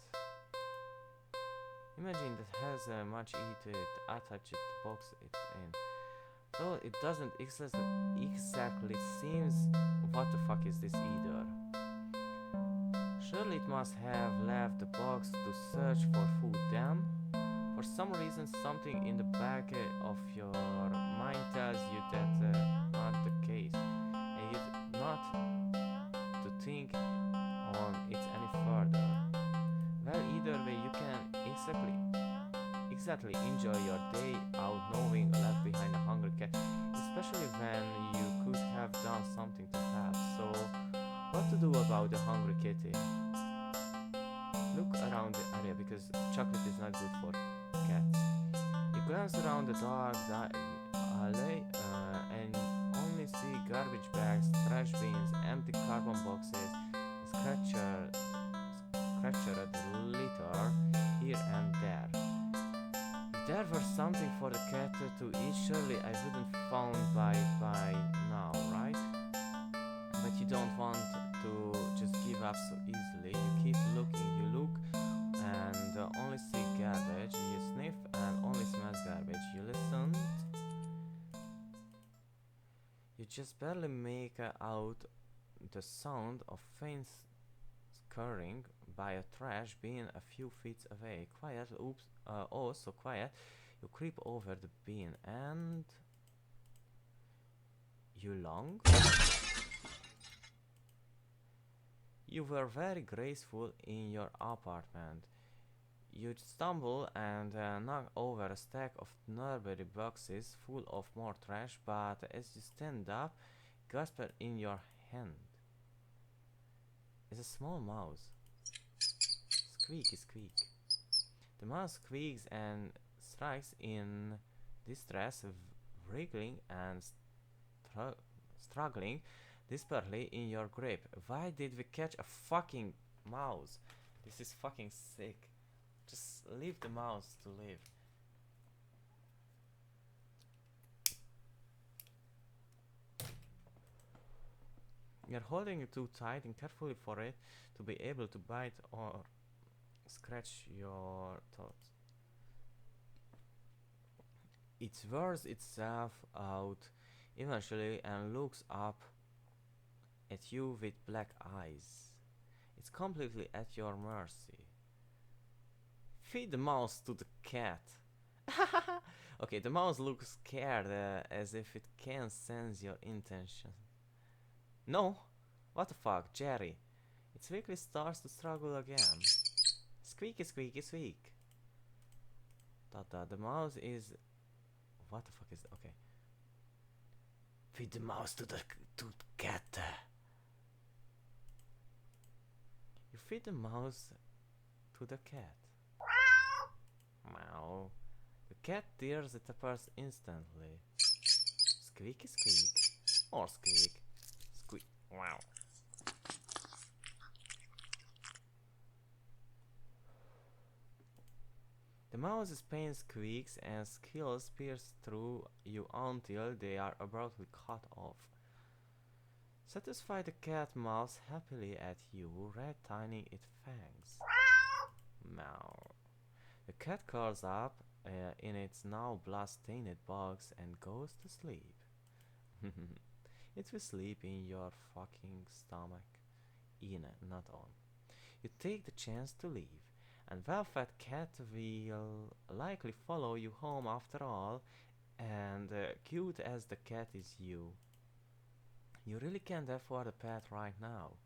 Imagine that has a much eat it attached box it in. Though it doesn't exactly seems what the fuck is this either. Surely it must have left the box to search for food then? For some reason something in the back of your mind tells you that not the case. And you not to think on it any further. Well, either way you can exactly enjoy your day out knowing left behind a hungry cat, especially when you could have done something to help. So, what to do about the hungry kitty? Look around the area because chocolate is not good for cats. You glance around the dark alley and only see garbage bags, trash bins, empty cardboard boxes, scratchered litter here and there. If there were something for the cat to eat, surely I wouldn't found by now, right? But you don't want to just give up so easily. You keep looking, you look and only see garbage. You sniff and only smells garbage. You listen. You just barely make out the sound of faint scurrying by a trash bin a few feet away. Quiet, oh so quiet. You creep over the bin and you long. You were very graceful in your apartment. You stumble and knock over a stack of Norbury boxes full of more trash, but as you stand up, Gasper in your hand is a small mouse. Squeaky squeak. The mouse squeaks and strikes in distress, wriggling and struggling desperately in your grip. Why did we catch a fucking mouse? This is fucking sick. Just leave the mouse to live. You're holding it too tight and carefully for it to be able to bite or scratch your thoughts. It wears itself out eventually and looks up at you with black eyes. It's completely at your mercy. Feed the mouse to the cat. Okay, the mouse looks scared as if it can sense your intention. No? What the fuck, Jerry? It weakly starts to struggle again. Squeaky squeaky squeak. The mouse is... What the fuck is... Okay. Feed the mouse to the cat. You feed the mouse to the cat. Meow. The cat tears it apart instantly. Squeaky squeak. More squeak. Squeak. Wow. The mouse's pain squeaks and skills pierce through you until they are abruptly cut off. Satisfied, the cat mouths happily at you, tightening its fangs. Meow. The cat curls up in its now blood-stained box and goes to sleep. It will sleep in your fucking stomach. In, not on. You take the chance to leave, and well-fed cat will likely follow you home after all, and cute as the cat is you really can't afford a pet right now.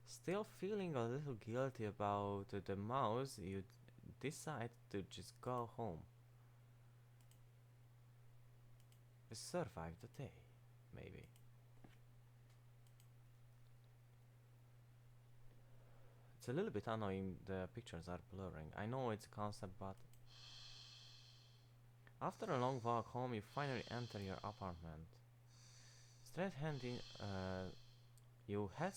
Still feeling a little guilty about the mouse, you decide to just go home. Survive the day, maybe. It's a little bit annoying, the pictures are blurring. I know it's a concept, but... After a long walk home, you finally enter your apartment. You head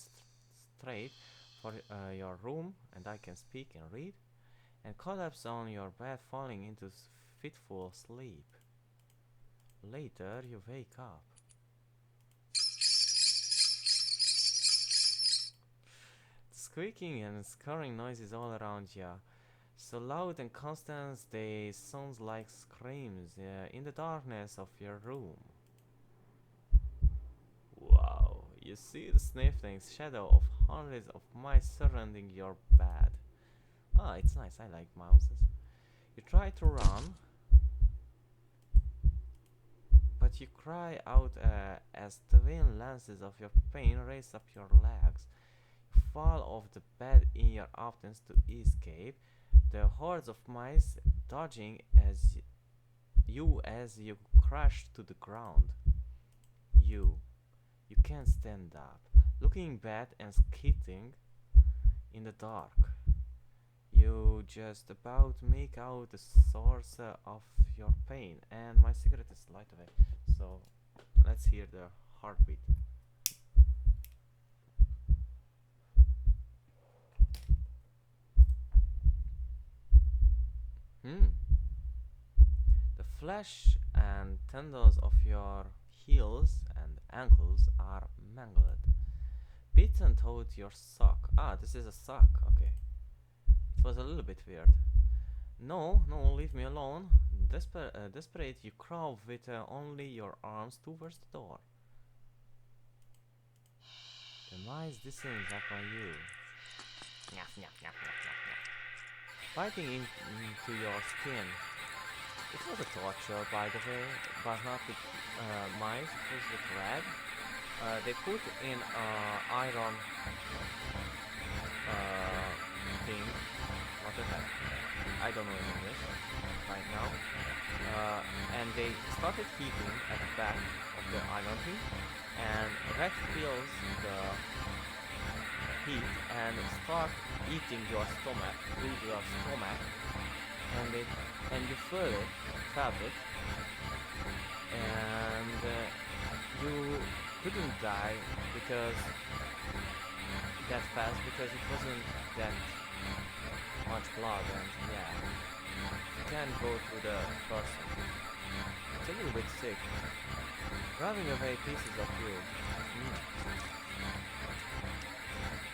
straight for your room, and I can speak and read, and collapse on your bed, falling into fitful sleep. Later, you wake up. The squeaking and scurrying noises all around you. So loud and constant they sound like screams in the darkness of your room. Wow, you see the sniffling shadow of hundreds of mice surrounding your bed. Ah, it's nice, I like mouses. You try to run, but you cry out as the twin lenses of your pain race up your legs. You fall off the bed in your attempts to escape, the hordes of mice dodging as you crash to the ground. You, you can't stand up, looking bad and skidding in the dark. You just about make out the source of your pain, and my cigarette is light away. So let's hear the heartbeat. Hmm. The flesh and tendons of your heels and ankles are mangled. Beaten out your sock. Ah, this is a sock. Okay. It was a little bit weird. No, no, leave me alone. Desperate, you crawl with only your arms towards the door. The mice descends upon you, biting into your skin. It was a torture, by the way, but not with mice, it was with red. They put in iron thing, what the heck, I don't know in English right now. And they started heating at the back of the iron thing, and red feels the heat and start eating your stomach, through your stomach, and you felt it, and you couldn't die because that fast because it wasn't that much blood, and yeah, you can go through the person. It's a little bit sick, driving away pieces of you.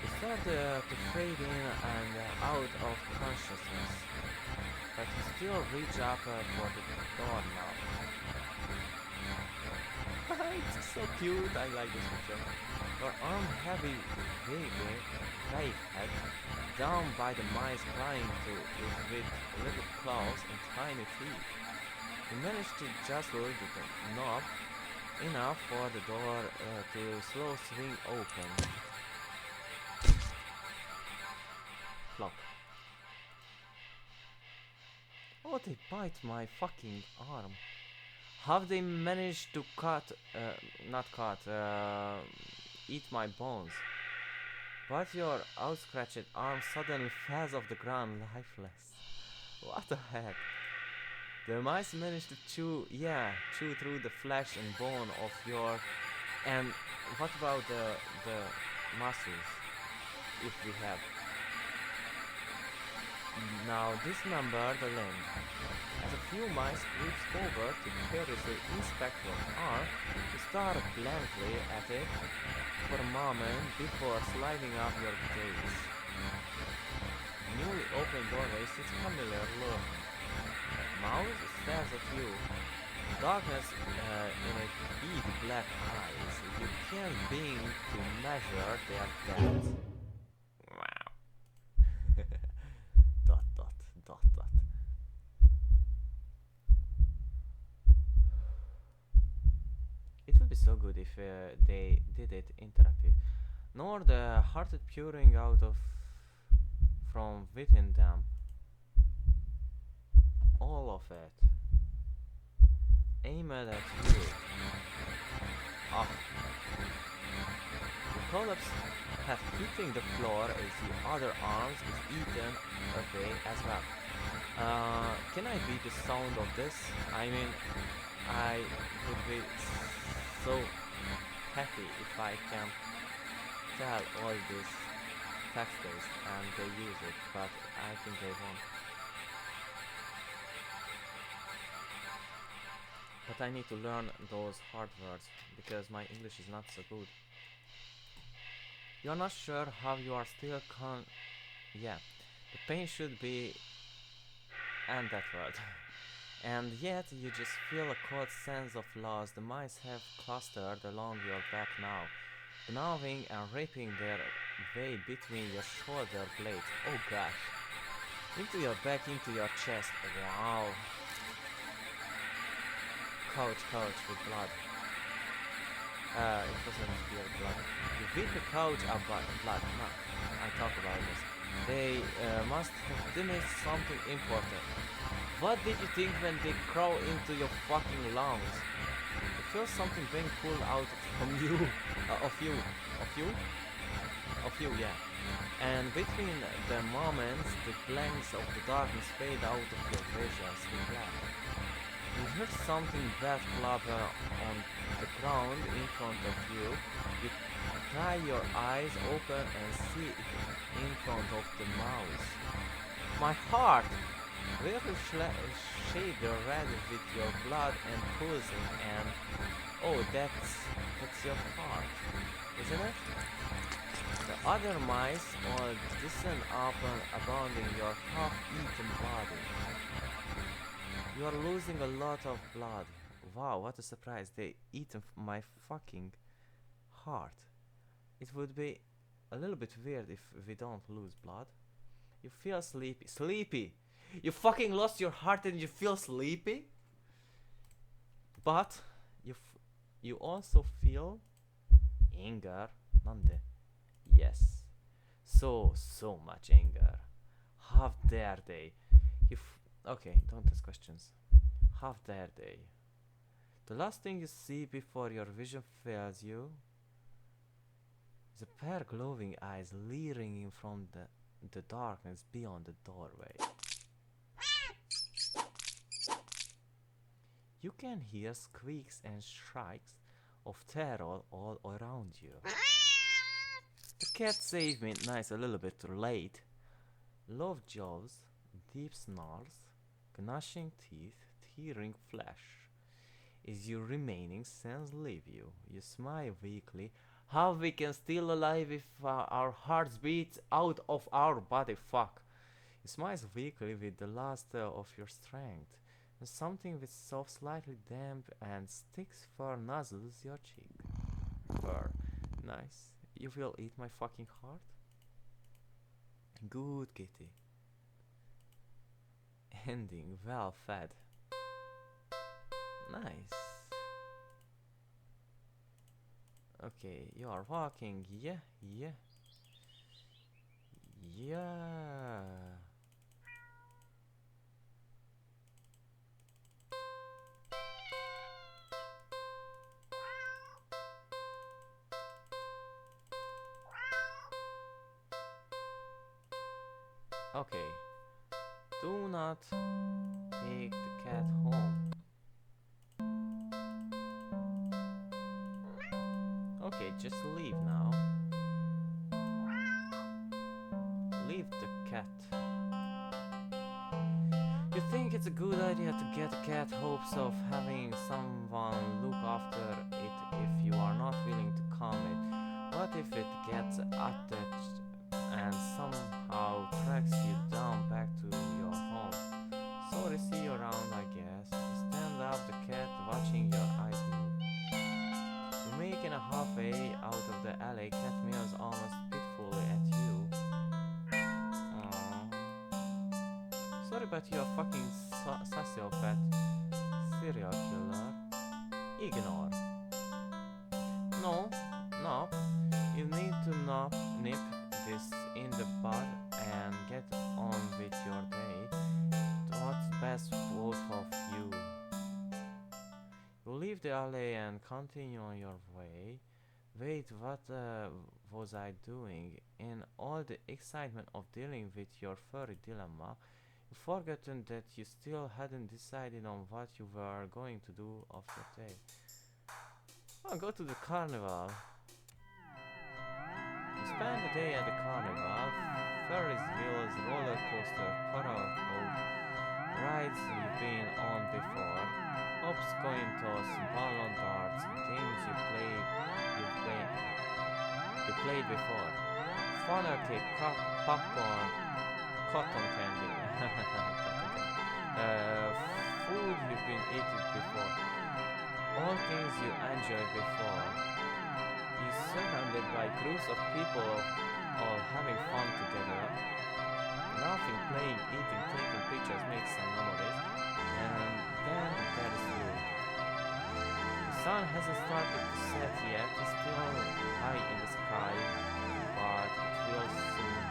You start to fade in and out of consciousness, but you still reach up for the door now. It's so cute, I like this picture. Your arm heavy wave head down by the mice trying to it with little claws and tiny teeth. You manage to jostle the knob enough for the door to slow swing open. Flop. Oh, they bite my fucking arm. How they managed to eat my bones? But your outstretched arm suddenly falls off the ground lifeless. What the heck? The mice managed to chew through the flesh and bone of your... And what about the muscles, if we have? Now dismember the limb. As a few mice creeps over to curiously inspect your arm, you stare blankly at it for a moment before sliding up your gaze. Newly opened doorway sits familiar look. Mouse stares at you. Darkness in its beady black eyes. You can't begin to measure their depth. Wow. dot dot dot dot. It would be so good if they did it interactive. Nor the heart pouring out of from within them. All of it. Aimed at you. Ah. The collapse has hitting the floor as the other arms is eaten away as well. Can I beat the sound of this? I mean, I would be so happy if I can tell all these textures and they use it, but I think they won't. But I need to learn those hard words because my English is not so good. You're not sure how you are still yeah. The pain should be and that word. And yet you just feel a cold sense of loss. The mice have clustered along your back now, gnawing and ripping their way between your shoulder blades. Oh gosh. Into your back, into your chest. Wow. Couch with blood. It wasn't real blood. You beat the couch up by blood. No, I talk about this. They must have missed something important. What did you think when they crawl into your fucking lungs? You feel something being pulled out from you. Of you, yeah. And between the moments, the blanks of the darkness fade out of your vision, black. You hear something bad clapper on the ground in front of you. You pry your eyes open and see it in front of the mouse. My heart! Little shade red with your blood and pulsing, and oh, that's your heart, isn't it? The other mice all descend up and abandoning your half-eaten body. You are losing a lot of blood. Wow, what a surprise! They eaten my fucking heart. It would be a little bit weird if we don't lose blood. You feel sleepy. Sleepy! You fucking lost your heart and you feel sleepy? But you also feel anger. Nande. Yes. So much anger. How dare they? Okay, don't ask questions. How dare they? The last thing you see before your vision fails you is a pair of glowing eyes leering in from the darkness beyond the doorway. You can hear squeaks and shrieks of terror all around you. The cat saved me. Nice, a little bit late. Love jaws, deep snarls, gnashing teeth, tearing flesh. Is your remaining sense leave you? You smile weakly. How we can still alive if our hearts beat out of our body? Fuck. You smile weakly with the last of your strength. And something with soft, slightly damp and sticks fur nuzzles your cheek. Fur. Nice. You will eat my fucking heart? Good kitty. Ending well fed. Nice. Okay, you are walking. Yeah. Okay. Do not take the cat home. Okay, just leave now. Leave the cat. You think it's a good idea to get a cat, hopes of having someone look after it if you are not willing to calm it. What if it gets attached and somehow tracks you down back to your home? Sorry, see you around, I guess. You stand up, the cat watching your eyes move. You're making a halfway out of the alley. Cat meows almost pitifully at you. Aww. Sorry, but you're a fucking sociopath. Serial killer. Ignore. No. You need to nip this in the bud and get on with your day. What's best both of you? You leave the alley and continue on your way. Wait, what was I doing? In all the excitement of dealing with your furry dilemma, you forgotten that you still hadn't decided on what you were going to do of your day. Oh, go to the carnival. You spend the day at the carnival. Ferris wheels, roller coaster, paraboat, rides you've been on before, hops, coin toss, ballon darts, games you played before, funnel cake, popcorn, cotton candy, food you've been eating before, all things you enjoyed before. You're surrounded by groups of people all having fun together, laughing, playing, eating, taking pictures, make some memories, and then there's you. The sun hasn't started to set yet, it's still high in the sky, but it feels soon.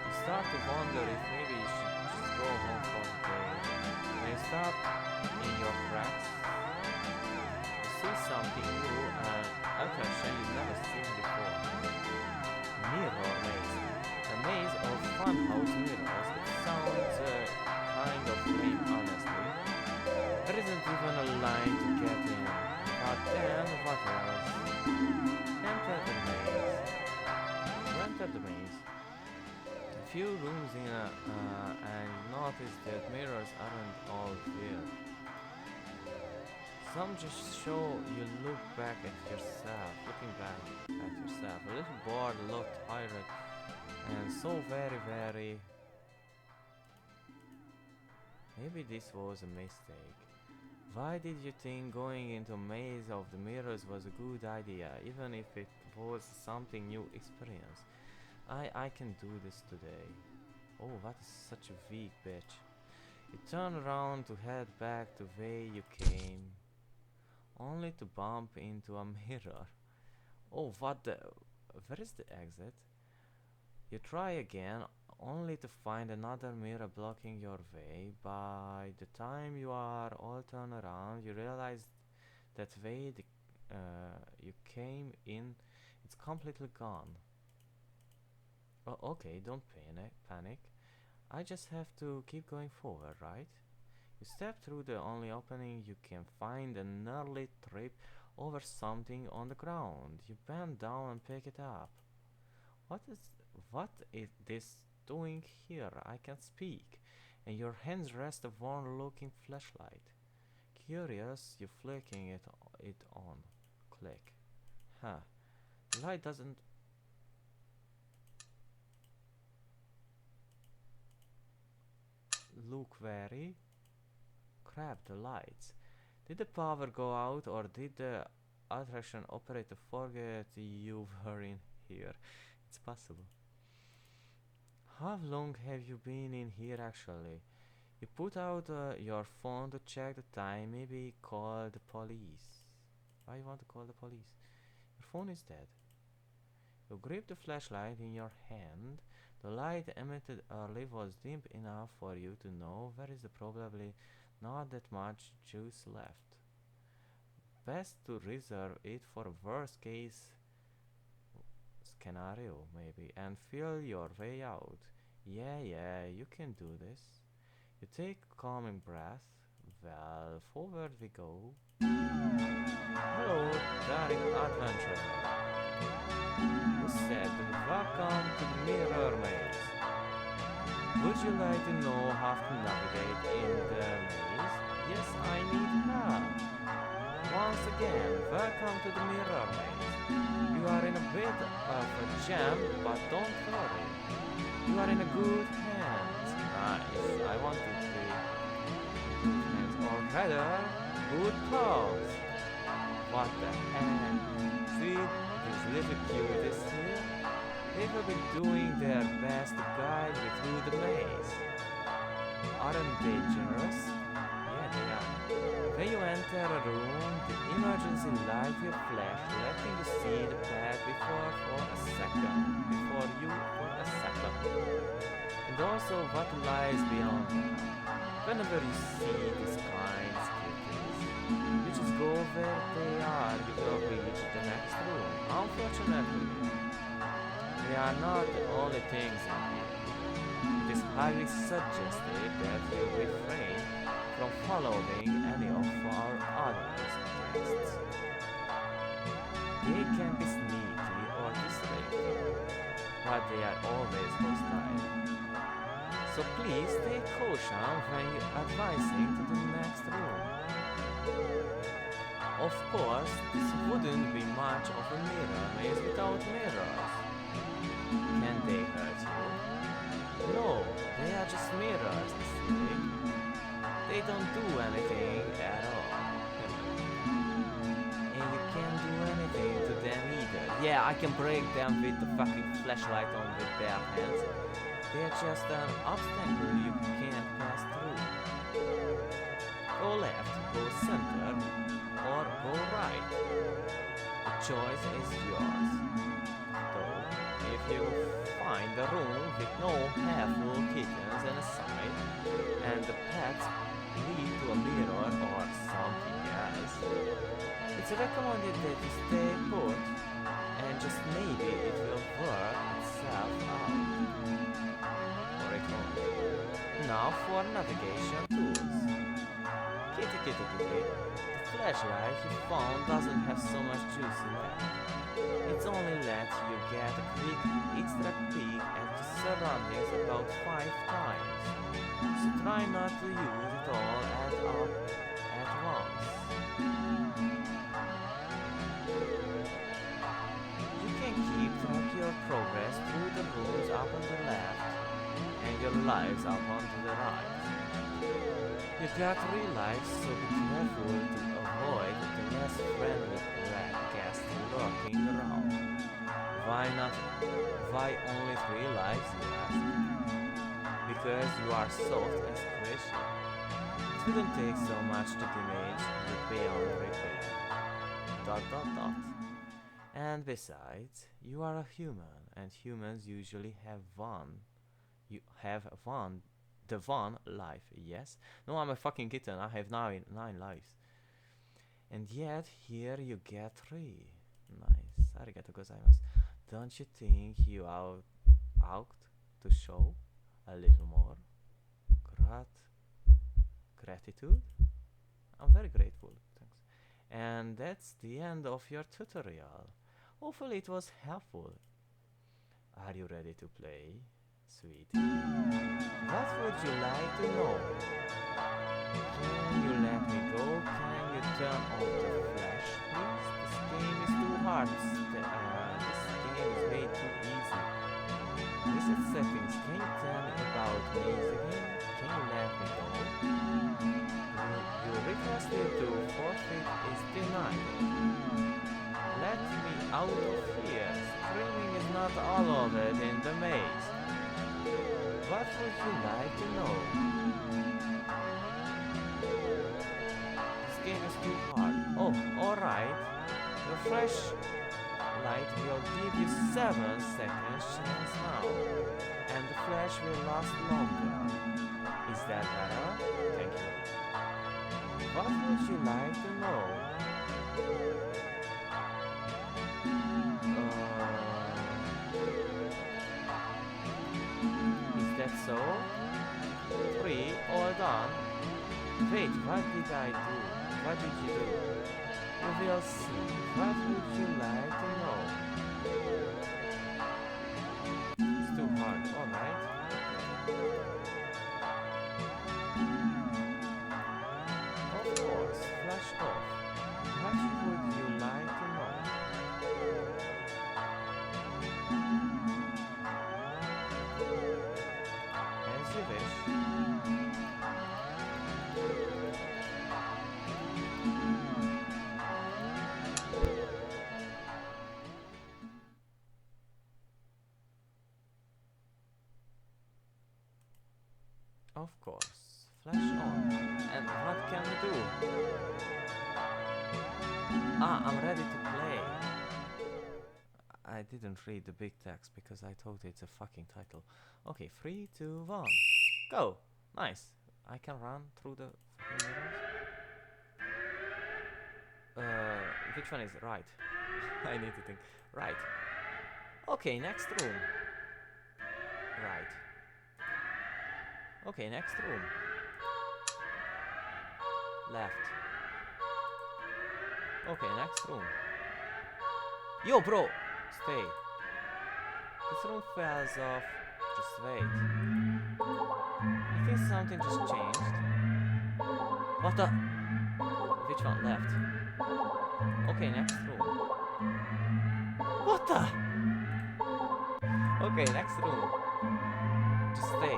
You start to wonder if maybe you should just go home for the day. When you stop in your tracks, you see something new and attraction you've never seen before. Mirror maze. A maze of funhouse mirrors. It sounds kind of lame, honestly. There isn't even a line to get in. But then, what else? Enter the maze. You enter the maze. A few rooms in and notice that mirrors aren't all there. Some just show you look back at yourself, looking back at yourself, a little bored, a little tired, and so very... Maybe this was a mistake. Why did you think going into a maze of the mirrors was a good idea, even if it was something new experience? I can do this today. Oh, what is such a weak bitch. You turn around to head back the way you came, only to bump into a mirror. Oh, what the... Where is the exit? You try again, only to find another mirror blocking your way. By the time you are all turned around, you realize that way you came in, it's completely gone. Oh, okay, don't panic. I just have to keep going forward, right? You step through the only opening you can find and nearly trip over something on the ground. You bend down and pick it up. What is this doing here? I can't speak. And your hands rest a worn-looking flashlight. Curious, you flicking it on. Click. Huh. The light doesn't look very... Crap, the lights. Did the power go out, or did the attraction operator forget you were in here? It's possible. How long have you been in here actually? You put out your phone to check the time, maybe call the police. Why you want to call the police? Your phone is dead. You grip the flashlight in your hand. The light emitted early was dim enough for you to know there is probably not that much juice left. Best to reserve it for a worst case scenario, maybe, and feel your way out. Yeah, you can do this. You take a calming breath. Well, forward we go. Hello, daring adventurer. Who said welcome to the Mirror Maze? Would you like to know how to navigate in the maze? Yes, I need help. Once again, welcome to the Mirror Maze. You are in a bit of a jam, but don't worry. You are in a good hands. Nice. I want to be good hands, or rather, good paws. What the heck? See these little cuties here? They've been doing their best to guide you through the maze. Aren't they generous? Yeah, they are. When you enter a room, the emergency light will flash, letting you see the path before a second. And also what lies beyond them. Whenever you see these kinds of cuties, you just go where they are, you will reach the next room. Unfortunately, they are not the only things in here. It is highly suggested that you refrain from following any of our other guests. They can be sneaky or distracting, but they are always hostile. So please take caution when you are advancing to the next room. Of course, this wouldn't be much of a mirror maze without mirrors. Can they hurt you? No, they are just mirrors, silly. They they don't do anything at all. And you can't do anything to them either. Yeah, I can break them with the fucking flashlight on with bare hands. They're just an obstacle you can't pass through. Go left, go center, or go right. The choice is yours. Though, if you find a room with no half-full kittens and a sign, and the paths lead to a mirror or something else, it's recommended that you stay put, and just maybe it will work itself out. Or it won't. Now for navigation tools. Kitty kitty kitty, the flashlight you found doesn't have so much juice left. It's only let you get a quick extra peek at the surroundings about 5 times. So try not to use it all at once. You can keep track your progress through the rooms up on the left and your lives up on to the right. You got 3 lives, so be careful to avoid the less friendly black guests lurking around. Why only 3 lives, you ask? Because you are soft and squishy. It wouldn't take so much to damage you beyond repair. ... And besides, you are a human, and humans usually have one. You have one. The one life, yes? No, I'm a fucking kitten, I have 9 lives. And yet, here you get 3. Nice. Arigato gozaimasu. Don't you think you ought to show a little more gratitude? I'm very grateful, thanks. And that's the end of your tutorial. Hopefully it was helpful. Are you ready to play, sweetie? What would you like to know? Can you let me go? Can you turn off the flash, please? This game is too hard. This game is way too easy. Reset settings. Can you tell me about maze again? Can you let me go? Your request to forfeit is denied. Let me out of here. Screaming is not all of it in the maze. What would you like to know? This game is too hard. Oh, alright. The flashlight will give you 7 seconds chance now. And the flash will last longer. Is that better? Thank you. What would you like to know? Is that so? 3, all done. Wait, what did I do? What did you do? You will see. What would you like to know? It's too hard, alright. Of course, flash off. What would you like to know? As you wish. Of course. Flash on. And what can we do? I'm ready to play. I didn't read the big text because I thought it's a fucking title. Okay, 3, 2, 1. Go! Nice. I can run through the fucking mirrors. Which one is it? Right? I need to think. Right. Okay, next room. Right. Okay, next room. Left. Okay, next room. Yo, bro! Stay. This room falls off. Just wait. I think something just changed. What the? Which one? Left. Okay, next room. What the? Okay, next room. Just stay.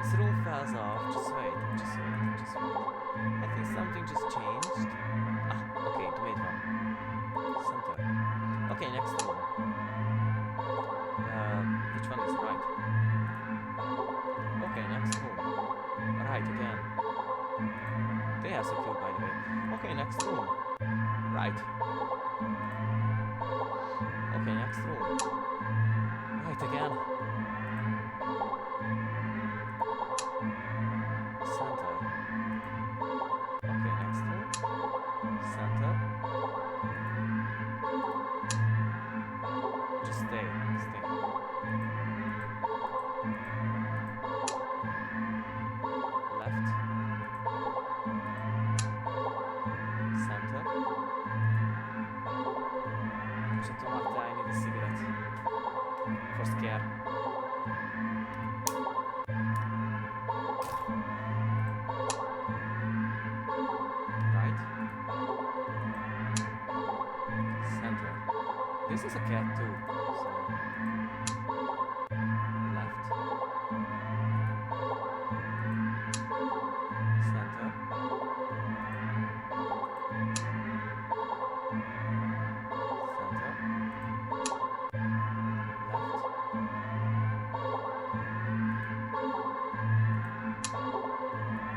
This room spells off. Just wait, just wait, just wait. I think something just changed. Ah, okay, the maid one. Center. Okay, next room. Which one is right? Okay, next room. Right again. They are so cute, by the way. Okay, next room. Right. Okay, next room. Right again. Center. Okay, next room. Center. Just stay. Stay. Left. Center. Sotto Marta, I need a cigarette. For scare. Right. Center. This is a cat too. So left. Center. Center.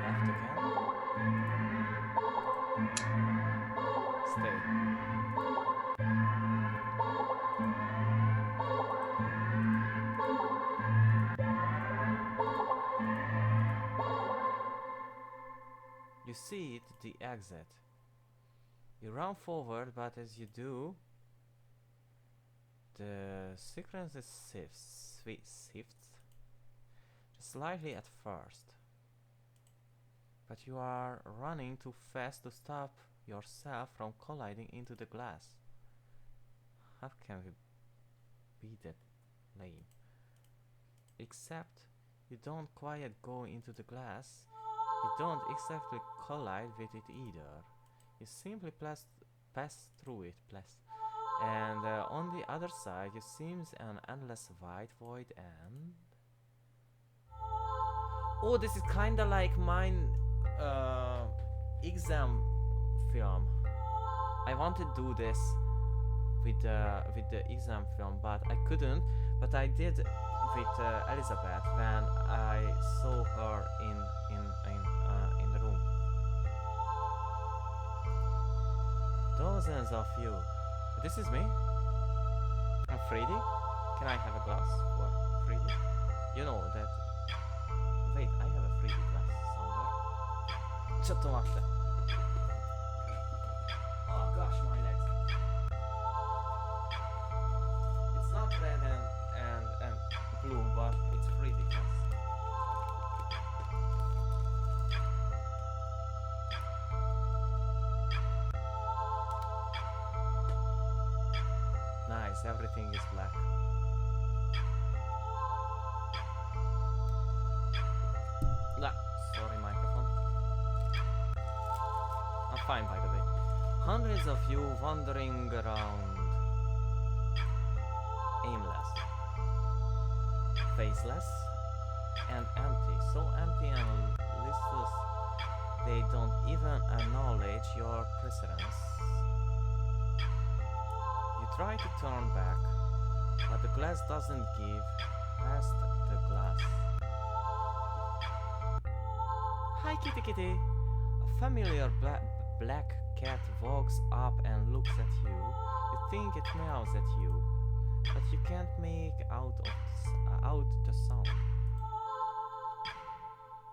Left again. Stay. You see it, the exit. You run forward, but as you do, the sequence shifts just slightly at first. But you are running too fast to stop yourself from colliding into the glass. How can we be that lame? Except you don't quite go into the glass. You don't exactly collide with it either. You simply pass through it. And on the other side, you seems an endless white void and... Oh, this is kinda like mine exam film. I wanted to do this with the exam film, but I couldn't. But I did with Elizabeth when I saw her in the room. Dozens of you. This is me. I'm Freddy. Can I have a glass for Freddy? You know that. Wait, I have a Freddy glass somewhere. Chatto Marta. Oh gosh, my legs. It's not red and blue, but it's Freddy glass. Nice, everything is black. Sorry, microphone. I'm fine, by the way. Hundreds of you wandering around, aimless, faceless, and empty. So empty and listless they don't even acknowledge your presence. You try to turn back, but the glass doesn't give past the glass. Hi, kitty kitty! A familiar black cat walks up and looks at you. You think it meows at you, but you can't make out the sound.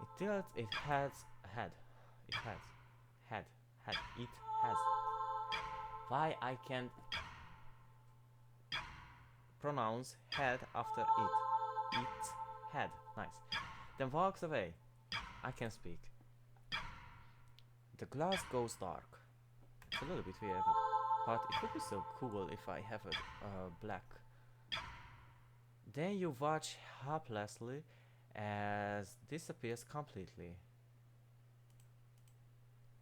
It tilts its head. Why I can't pronounce head after it. Its head. Nice. Then walks away. I can speak. The glass goes dark. It's a little bit weird, but it would be so cool if I have a black. Then you watch helplessly as disappears completely.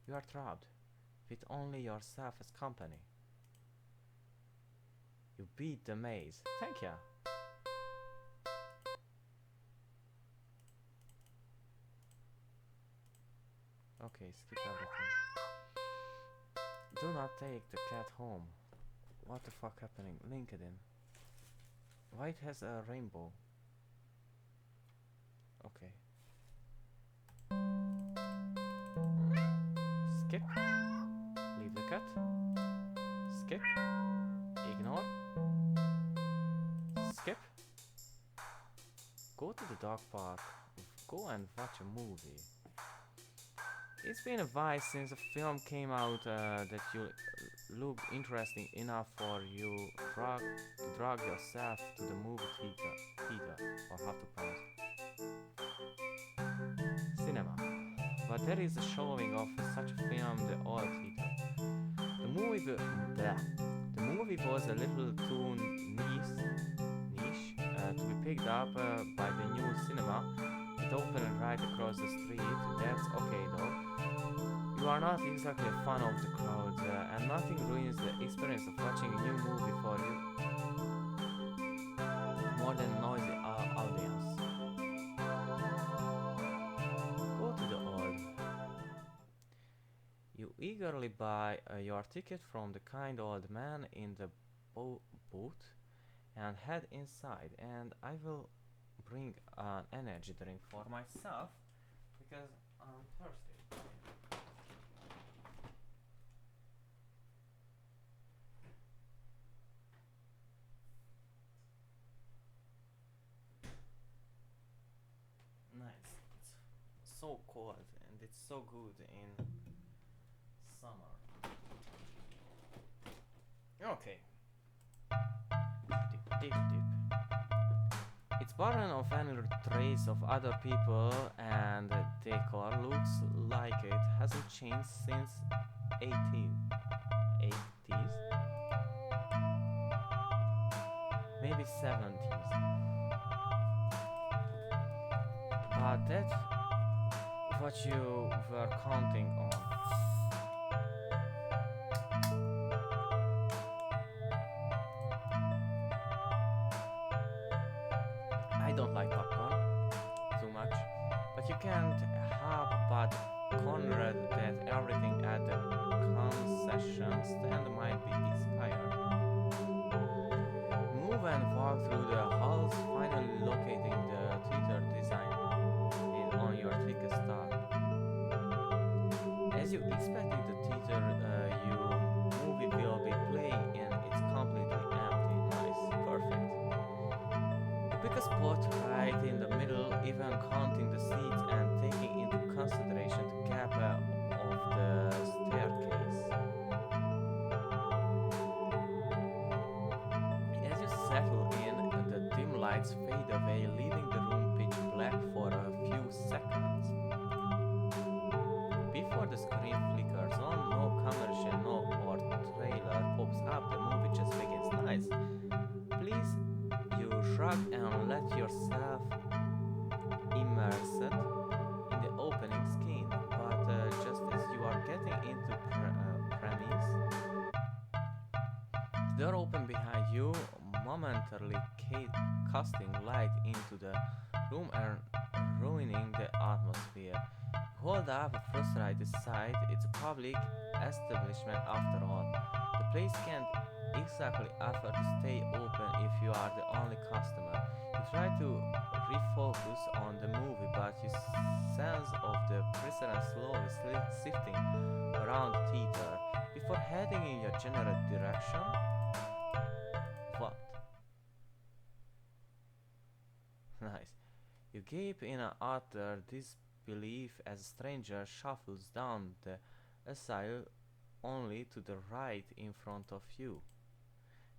You are trapped with only yourself as company. You beat the maze. Thank you. Okay, skip everything. Do not take the cat home. What the fuck happening? LinkedIn. Why it has a rainbow? Okay. Skip. Leave the cat. Skip. Ignore. Skip. Go to the dog park. Go and watch a movie. It's been a while since a film came out that you looked interesting enough for you to drag yourself to the movie theater, or how to pronounce cinema. But there is a showing of such a film, the old theater. The movie, the movie was a little too niche to be picked up by the new cinema. It opened right across the street. That's okay though. You are not exactly a fan of the crowd, and nothing ruins the experience of watching a new movie for you more than a noisy audience. Go to the old. You eagerly buy your ticket from the kind old man in the booth and head inside. And I will bring an energy drink for myself because I'm thirsty. Nice. It's so cold and it's so good in summer. Okay. Dip, dip, dip. It's barren of any trace of other people, and the decor looks like it hasn't changed since 80s, maybe 70s. But that's what you were counting on. I don't like popcorn too much, but you can't help but Conrad that everything at the concession stand might be expired. Move and walk through the halls, finally locating the theater design on your ticket stub. As you expected, the theater movie will be playing and it's completely empty. Nice, perfect. You pick a spot right in the middle, even counting the seats and taking into consideration the gap of the staircase. As you settle in, the dim lights fade away, leaving the room pitch black for a few seconds. Before the screen flickers on, no commercial, no or trailer pops up, the movie just begins. Nice. Please, you shrug and let yourself immersed in the opening scene, but just as you are getting into premise, the door opens behind you, momentarily casting light into the room and ruining the atmosphere. Hold up a frustrated sight, it's a public establishment after all. The place can't exactly afford to stay open if you are the only customer. You try to refocus on the movie, but your sense of the prisoner slowly shifting around the theater before heading in your general direction. What? Nice. You gape in an utter disbelief as a stranger shuffles down the aisle only to the right in front of you.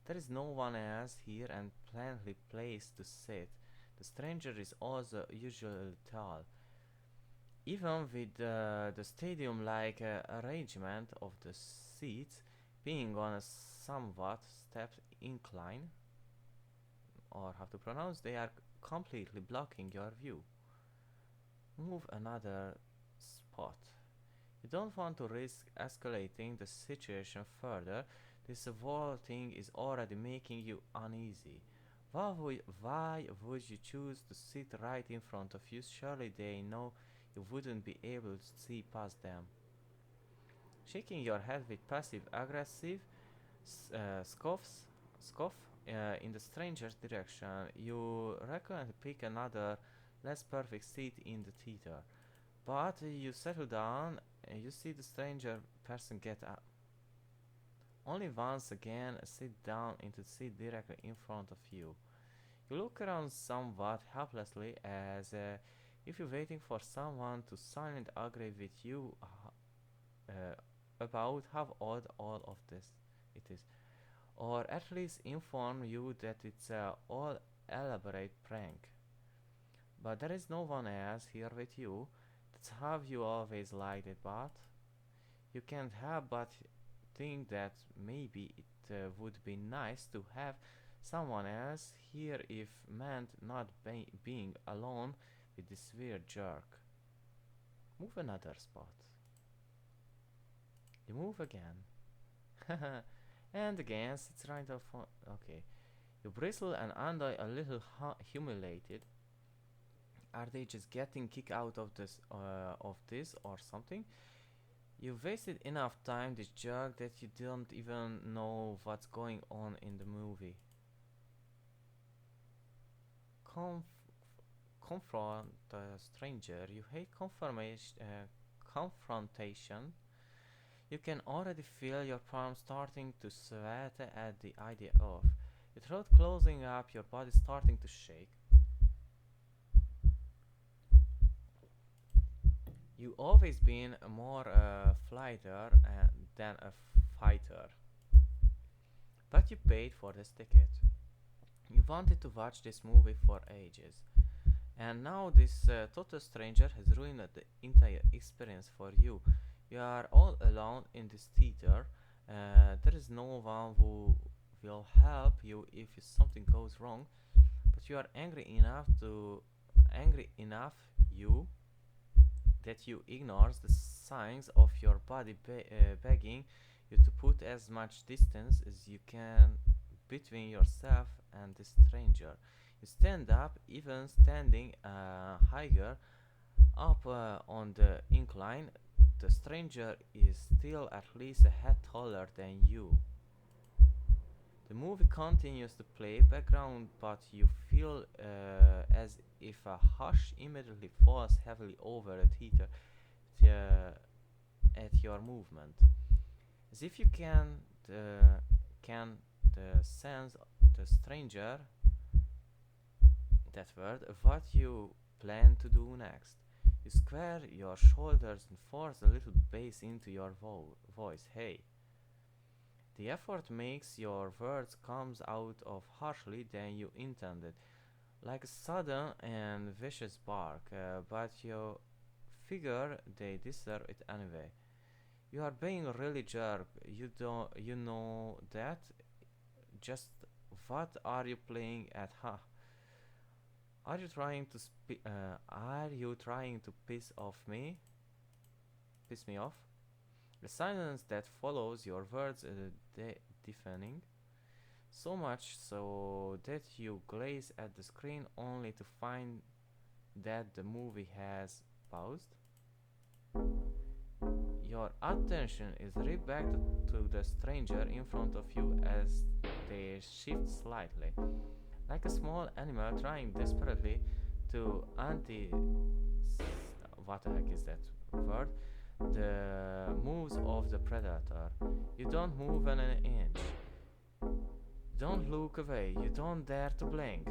There is no one else here and plenty place to sit. The stranger is also usually tall. Even with the stadium-like arrangement of the seats being on a somewhat stepped incline, or how to pronounce, they are completely blocking your view. Move another spot. You don't want to risk escalating the situation further. This whole thing is already making you uneasy. Why would you choose to sit right in front of you? Surely they know you wouldn't be able to see past them. Shaking your head with passive aggressive scoff in the stranger's direction, you reluctantly pick another, less perfect seat in the theater. But you settle down and you see the stranger person get up. Only once again sit down into the seat directly in front of you. You look around somewhat helplessly as if you're waiting for someone to silently agree with you uh, about how odd all of this it is, or at least inform you that it's a all elaborate prank. But there is no one else here with you. That's how you always liked it, but you can't help but think that maybe it would be nice to have someone else here if meant not being alone with this weird jerk. Move another spot. You move again. And again, sits right up front. Okay. You bristle and Andai a little humiliated. Are they just getting kicked out of this or something? You wasted enough time this jerk that you don't even know what's going on in the movie. Confront a stranger. You hate confrontation. You can already feel your palms starting to sweat at the idea of your throat closing up, your body starting to shake. You always been more a fighter than a fighter, but you paid for this ticket. You wanted to watch this movie for ages, and now this total stranger has ruined the entire experience for you. You are all alone in this theater. There is no one who will help you if something goes wrong, but you are angry enough you that you ignores the signs of your body begging you to put as much distance as you can between yourself and the stranger. You stand up, even standing higher up on the incline. The stranger is still at least a head taller than you. The movie continues to play background, but you feel as if a hush immediately falls heavily over the theater at your movement. As if you can sense the stranger, that word, what you plan to do next. You square your shoulders and force a little bass into your voice. Hey. The effort makes your words comes out of harshly than you intended, like a sudden and vicious bark, but you figure they deserve it anyway. You are being really jerk. You know that. Just what are you playing at? Huh? Are you trying to piss me off? The silence that follows your words deafening, so much so that you gaze at the screen only to find that the movie has paused. Your attention is ripped back to the stranger in front of you as they shift slightly, like a small animal trying desperately to what the heck is that word? The moves of the predator. You don't move an inch. Don't look away. You don't dare to blink.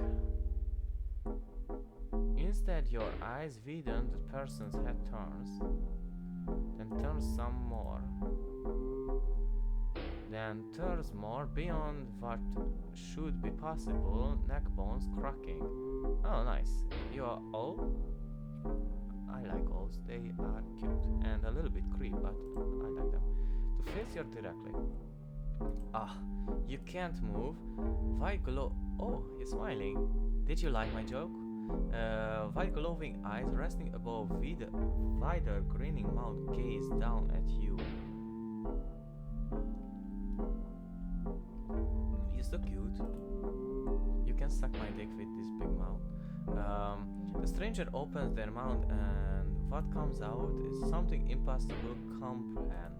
Instead, your eyes widen, the person's head turns, then turns some more, then turns more beyond what should be possible, neck bones cracking. Oh, nice. You are old? I like owls. They are cute and a little bit creepy, but I like them. To face you directly. Ah, you can't move. Why glow? Oh, he's smiling. Did you like my joke? White glowing eyes resting above wider grinning mouth gaze down at you. You're so cute. You can suck my dick with this big mouth. The stranger opens their mouth and what comes out is something impossible to comprehend.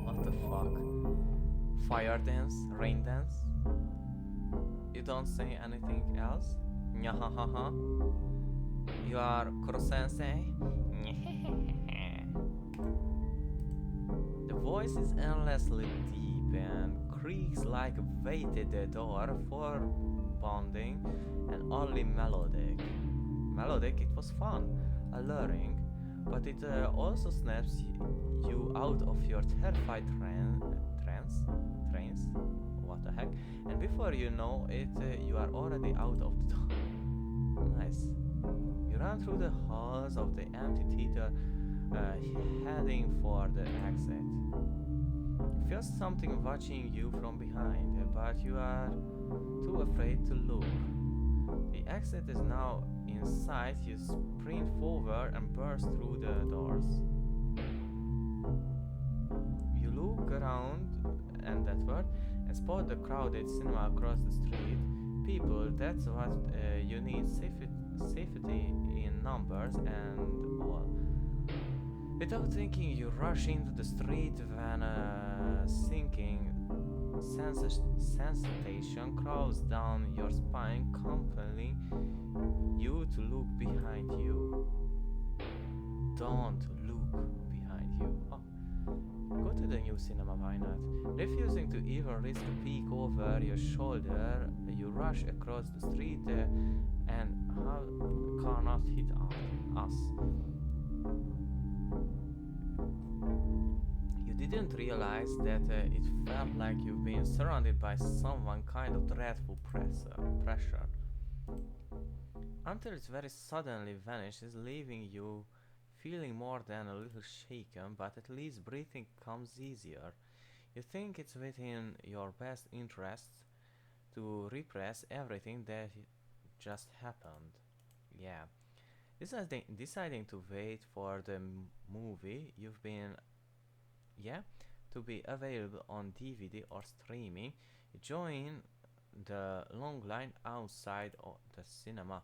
What the fuck? Fire dance? Rain dance? You don't say anything else? Nyahahaha. You are Kuro-sensei? The voice is endlessly deep and creaks like a weighted door for bonding and oddly melodic. Melodic, it was fun, alluring, but it also snaps you out of your terrified trance? What the heck? And before you know it, you are already out of the door. Nice. You run through the halls of the empty theater, heading for the exit. You feel something watching you from behind, but you are too afraid to look. The exit is now in sight. You sprint forward and burst through the doors. You look around and backward and spot the crowded cinema across the street. People, that's what you need. Safety in numbers and all. Without thinking, you rush into the street when a sinking sensation crawls down your spine, compelling you to look behind you. Don't look behind you. Oh. Go to the new cinema, why not? Refusing to even risk a peek over your shoulder, you rush across the street and how car not hit us. You didn't realize that it felt like you've been surrounded by some kind of dreadful pressure. Until it very suddenly vanishes, leaving you feeling more than a little shaken, but at least breathing comes easier. You think it's within your best interests to repress everything that just happened. Yeah. Deciding to wait for the movie you've been, yeah, to be available on DVD or streaming, you join the long line outside of the cinema.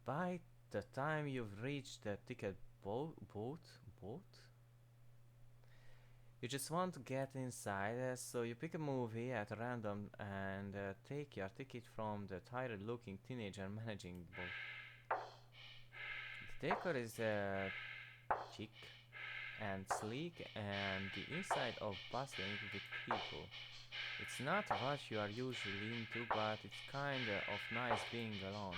By the time you've reached the ticket booth, you just want to get inside, so you pick a movie at random and take your ticket from the tired-looking teenager managing booth. The decor is chic and sleek, and the inside of bustling with people. It's not what you are usually into, but it's kinda of nice being alone.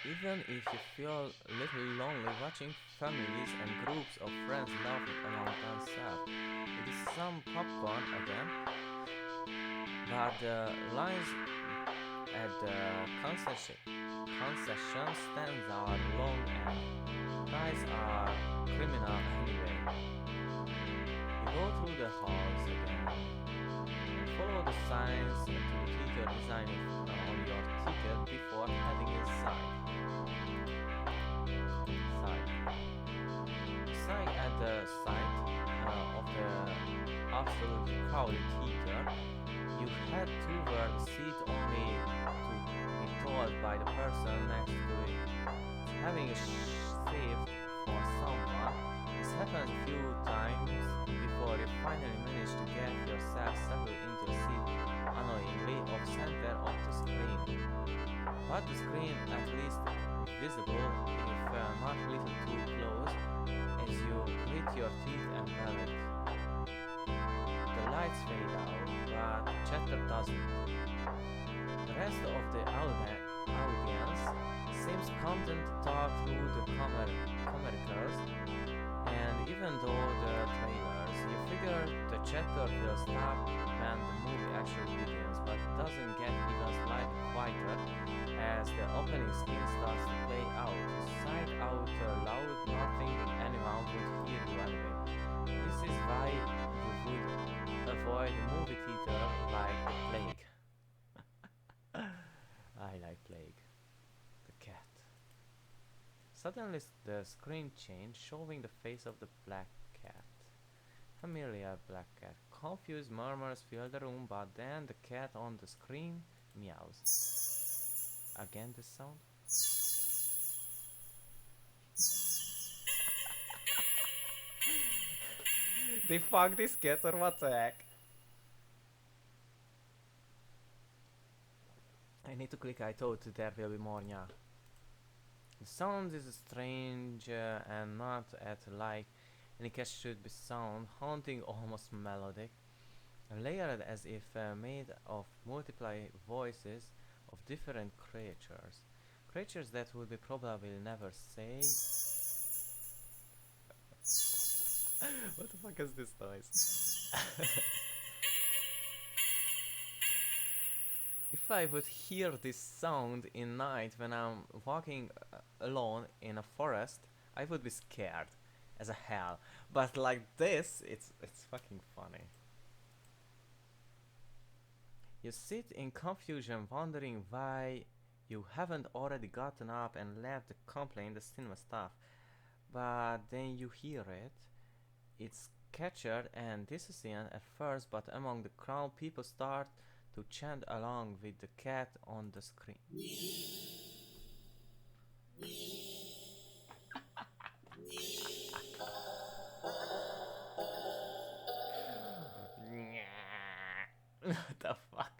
Even if you feel a little lonely watching families and groups of friends laughing among themselves. It is some popcorn again, but the lines at the concession stands are long and prices are criminal anyway. You go through the halls again and follow the signs to the theater designing on your ticket before heading inside. At the site of the absolutely crowded theater, you head toward a seat only to be told by the person next to it. Having a saved for someone, this happens a few times before you finally manage to get yourself settled into a seat annoyingly off center of the screen. But the screen at least visible if not a little too close as you grit your teeth and bear it. The lights fade out, but the chatter doesn't. The rest of the audience seems content to talk through the commercials, and even though the trailers, you figure the chatter will stop when the movie actually begins, but it doesn't get even slightly quieter as the opening scene starts to play out. You sigh out loud, not thinking anyone would hear you anyway. This is why you would avoid a movie theater like the plague. I like plague. The cat. Suddenly the screen changed, showing the face of the black cat. Familiar black cat. Confused murmurs fill the room, but then the cat on the screen meows. Again this sound? They fuck this cat or what the heck? I need to click. I thought there will be more, yeah. The sound is strange and not at like any cat should be sound, haunting, almost melodic, layered as if made of multiple voices of different creatures. Creatures that would be probably never say. What the fuck is this noise? If I would hear this sound in night when I'm walking alone in a forest, I would be scared as a hell. But like this, it's fucking funny. You sit in confusion, wondering why you haven't already gotten up and left the complaint the cinema stuff. But then you hear it. It's captured and dissonant at first, but among the crowd, people start to chant along with the cat on the screen. What the fuck?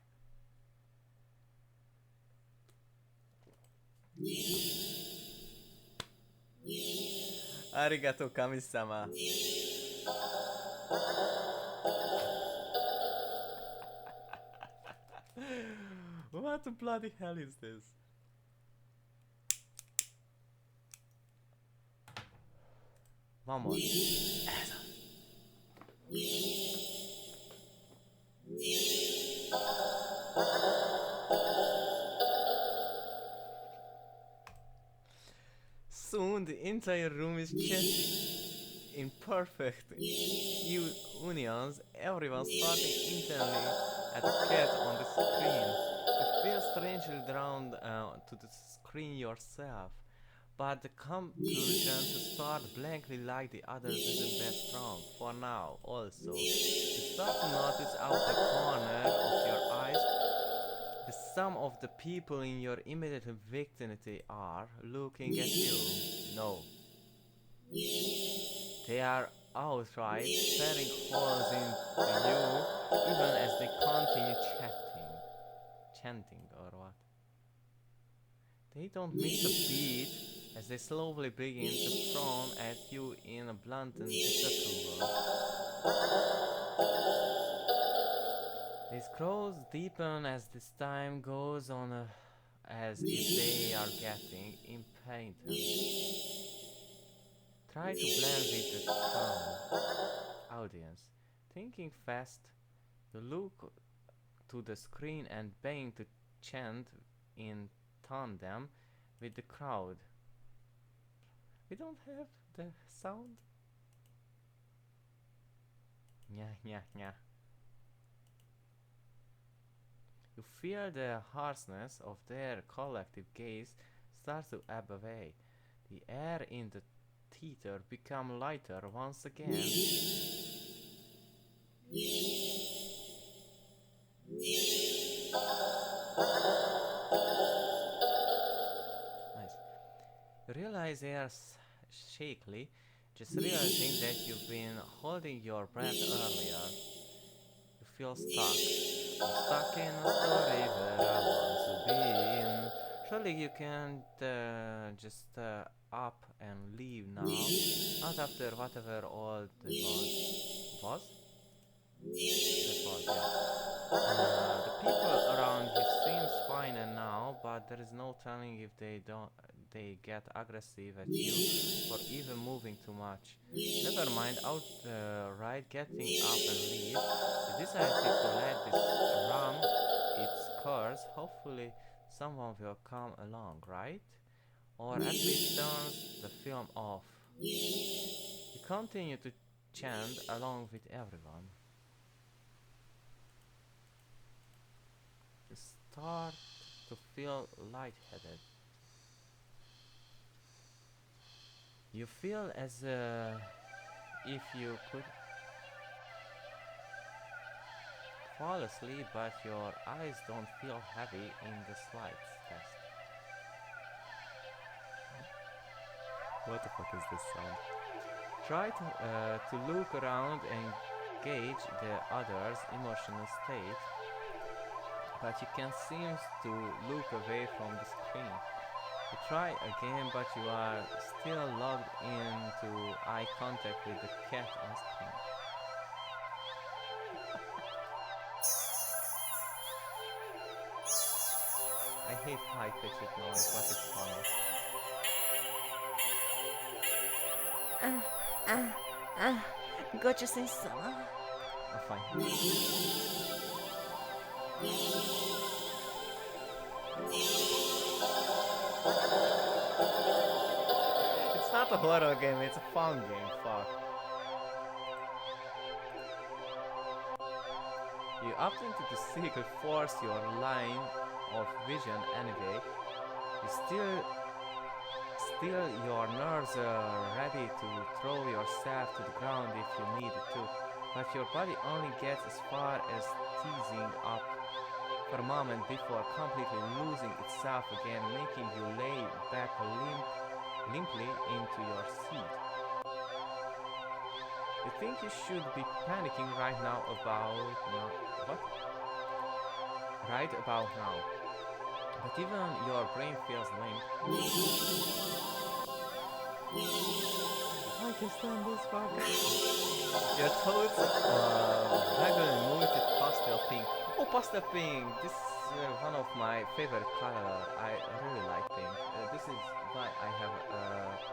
Arigato kami-sama. What the bloody hell is this? One more. Soon the entire room is chanting in perfect unions, everyone starting intently at the cat on the screen. You feel strangely drawn to the screen yourself, but the conclusion to start blankly like the others isn't that strong for now. Also, you start to notice out the corner of your eyes the sum of the people in your immediate vicinity are looking at you. No, they are outright staring holes into you even as they continue chanting or what. They don't miss a beat as they slowly begin to frown at you in a blatant disapproval. These crows deepen as this time goes on, as if they are getting impatient. Try to blend with the calm audience. Thinking fast, you look to the screen and begin to chant in tandem with the crowd. We don't have the sound. Yeah, yeah, yeah. You feel the harshness of their collective gaze start to ebb away. The air in the theater become lighter once again. Nice. You realize they are shakily, just realizing that you've been holding your breath earlier. You feel stuck. I'm stuck in a story where I want to be in. Surely you can't just up and leave now. Not after whatever all that was. Was? That was, yeah. The people around you seems fine and now, but there is no telling if they get aggressive at you for even moving too much. Never mind outright getting up and leave. You decided to let this run its course. Hopefully someone will come along, right? Or at least turns the film off. You continue to chant along with everyone. You start to feel lightheaded. You feel as if you could fall asleep, but your eyes don't feel heavy in the slightest. What the fuck is this sound? Try to look around and gauge the other's emotional state, but you can seem to look away from the screen. You try again, but you are still logged into eye contact with the cat on screen. I hate high-pitched noise, but it's funny. Gocha Sensama. Fine. It's not a horror game, it's a fun game, fuck. You opt into the secret force your line of vision anyway. You still your nerves are ready to throw yourself to the ground if you needed to, but your body only gets as far as teasing up for a moment before completely losing itself again, making you lay back limply into your seat. You think you should be panicking right now about what? Right about now. But even your brain feels limp. I can stand this fuck. Your thoughts regularly move to pastel pink. Oh, pastel pink! This is one of my favorite color. I really like pink. This is why I have a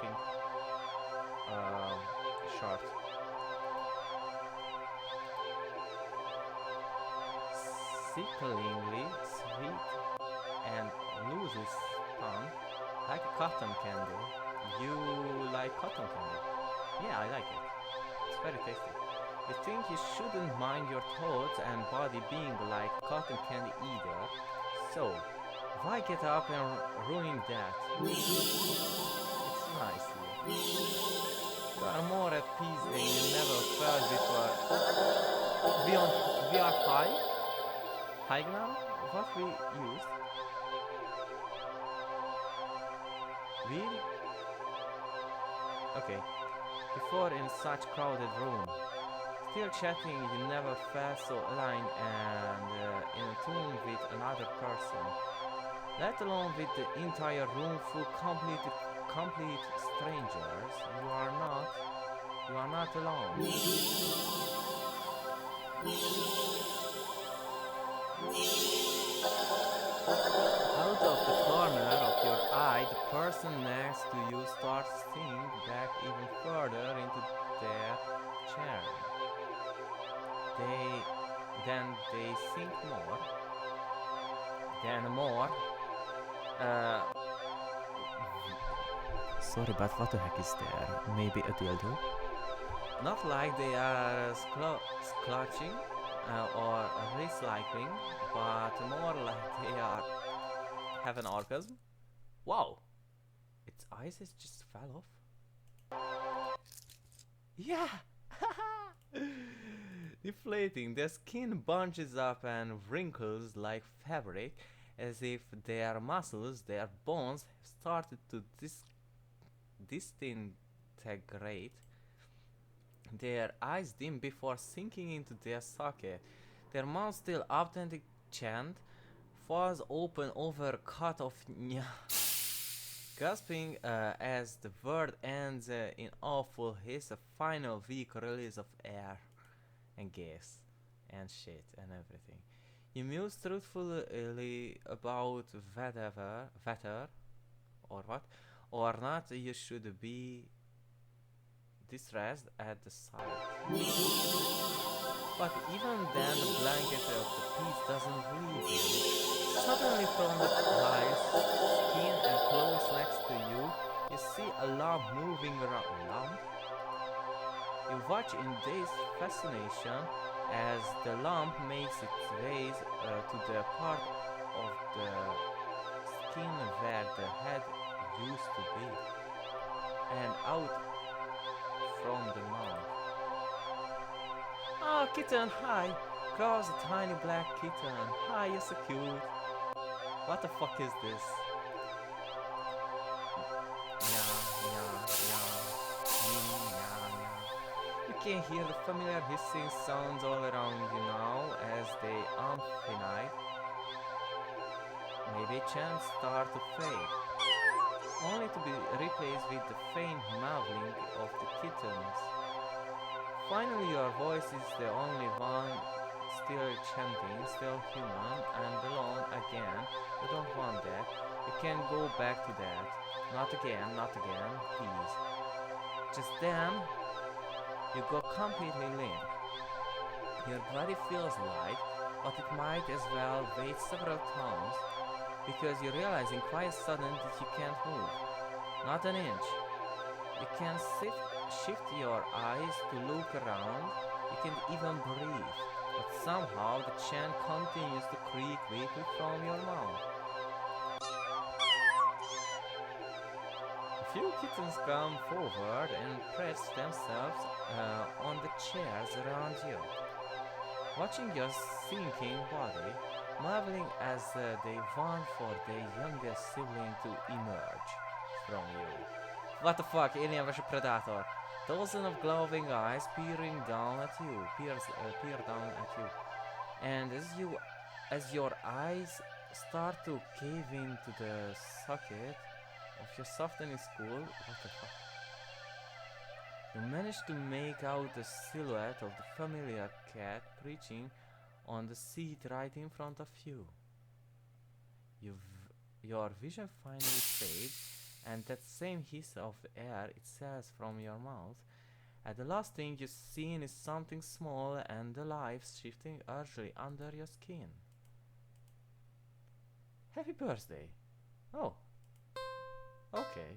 pink shirt. Sickeningly sweet and loose tongue, like cotton candy. You like cotton candy? Yeah, I like it. It's very tasty. You think you shouldn't mind your thoughts and body being like cotton candy either, so why get up and ruin that? It's nice here. You are more at peace than you never felt before. We are high? High now? What we used? Weed? Okay. Before in such crowded room. Still chatting, you never felt so aligned and in tune with another person. Let alone with the entire room full complete strangers. You are not alone. Out of the corner of your eye, the person next to you starts to sink back even further into their chair. They sink more. Then more. Sorry, but what the heck is there? Maybe a dildo? Not like they are clutching or recycling, but more like they are have an orgasm. Wow, its eyes just fell off. Yeah, deflating. Their skin bunches up and wrinkles like fabric, as if their muscles, their bones, have started to disintegrate. Their eyes dim before sinking into their socket. Their mouth still authentic chant falls open over a cut of nya. Gasping as the word ends in awful hiss, a final weak release of air and gas and shit and everything. You muse truthfully about whether or what or not you should be distressed at the sight. But even then, the blanket of the peace doesn't leave you. Suddenly, from the eyes, skin, and clothes next to you, you see a lump moving around. Lump? You watch in dazed fascination as the lump makes its way to the part of the skin where the head used to be, and out from the mouth. Oh, kitten, hi! across a tiny black kitten. Hi, you're so cute. What the fuck is this? You can hear the familiar hissing sounds all around you now as they infinite. Maybe chants start to fade, only to be replaced with the faint mewling of the kittens. Finally, your voice is the only one still chanting, still human and alone again. You don't want that. You can't go back to that. Not again, please. Just then, you go completely limp. Your body feels light, but it might as well weigh several tons, because you realize in quiet sudden that you can't move. Not an inch. You can shift your eyes to look around. You can't even breathe. But somehow the chant continues to creak weakly from your mouth. A few kittens come forward and press themselves on the chairs around you, watching your sinking body, marveling as they want for their youngest sibling to emerge from you. What the fuck, Alien vs Predator? Dozens of glowing eyes peering down at you, peer down at you, and as your eyes start to cave into the socket of your softening skull, what the fuck? You manage to make out the silhouette of the familiar cat perching on the seat right in front of you. Your vision finally fades, and that same hiss of air itself from your mouth, and the last thing you've seen is something small and alive shifting urgently under your skin. Happy birthday! Oh. Okay.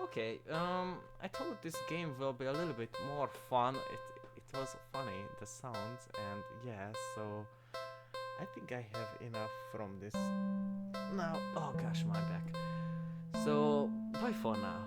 Okay, I thought this game will be a little bit more fun. It was funny, the sounds, and yeah, so I think I have enough from this now. Oh gosh, my back. So, bye for now.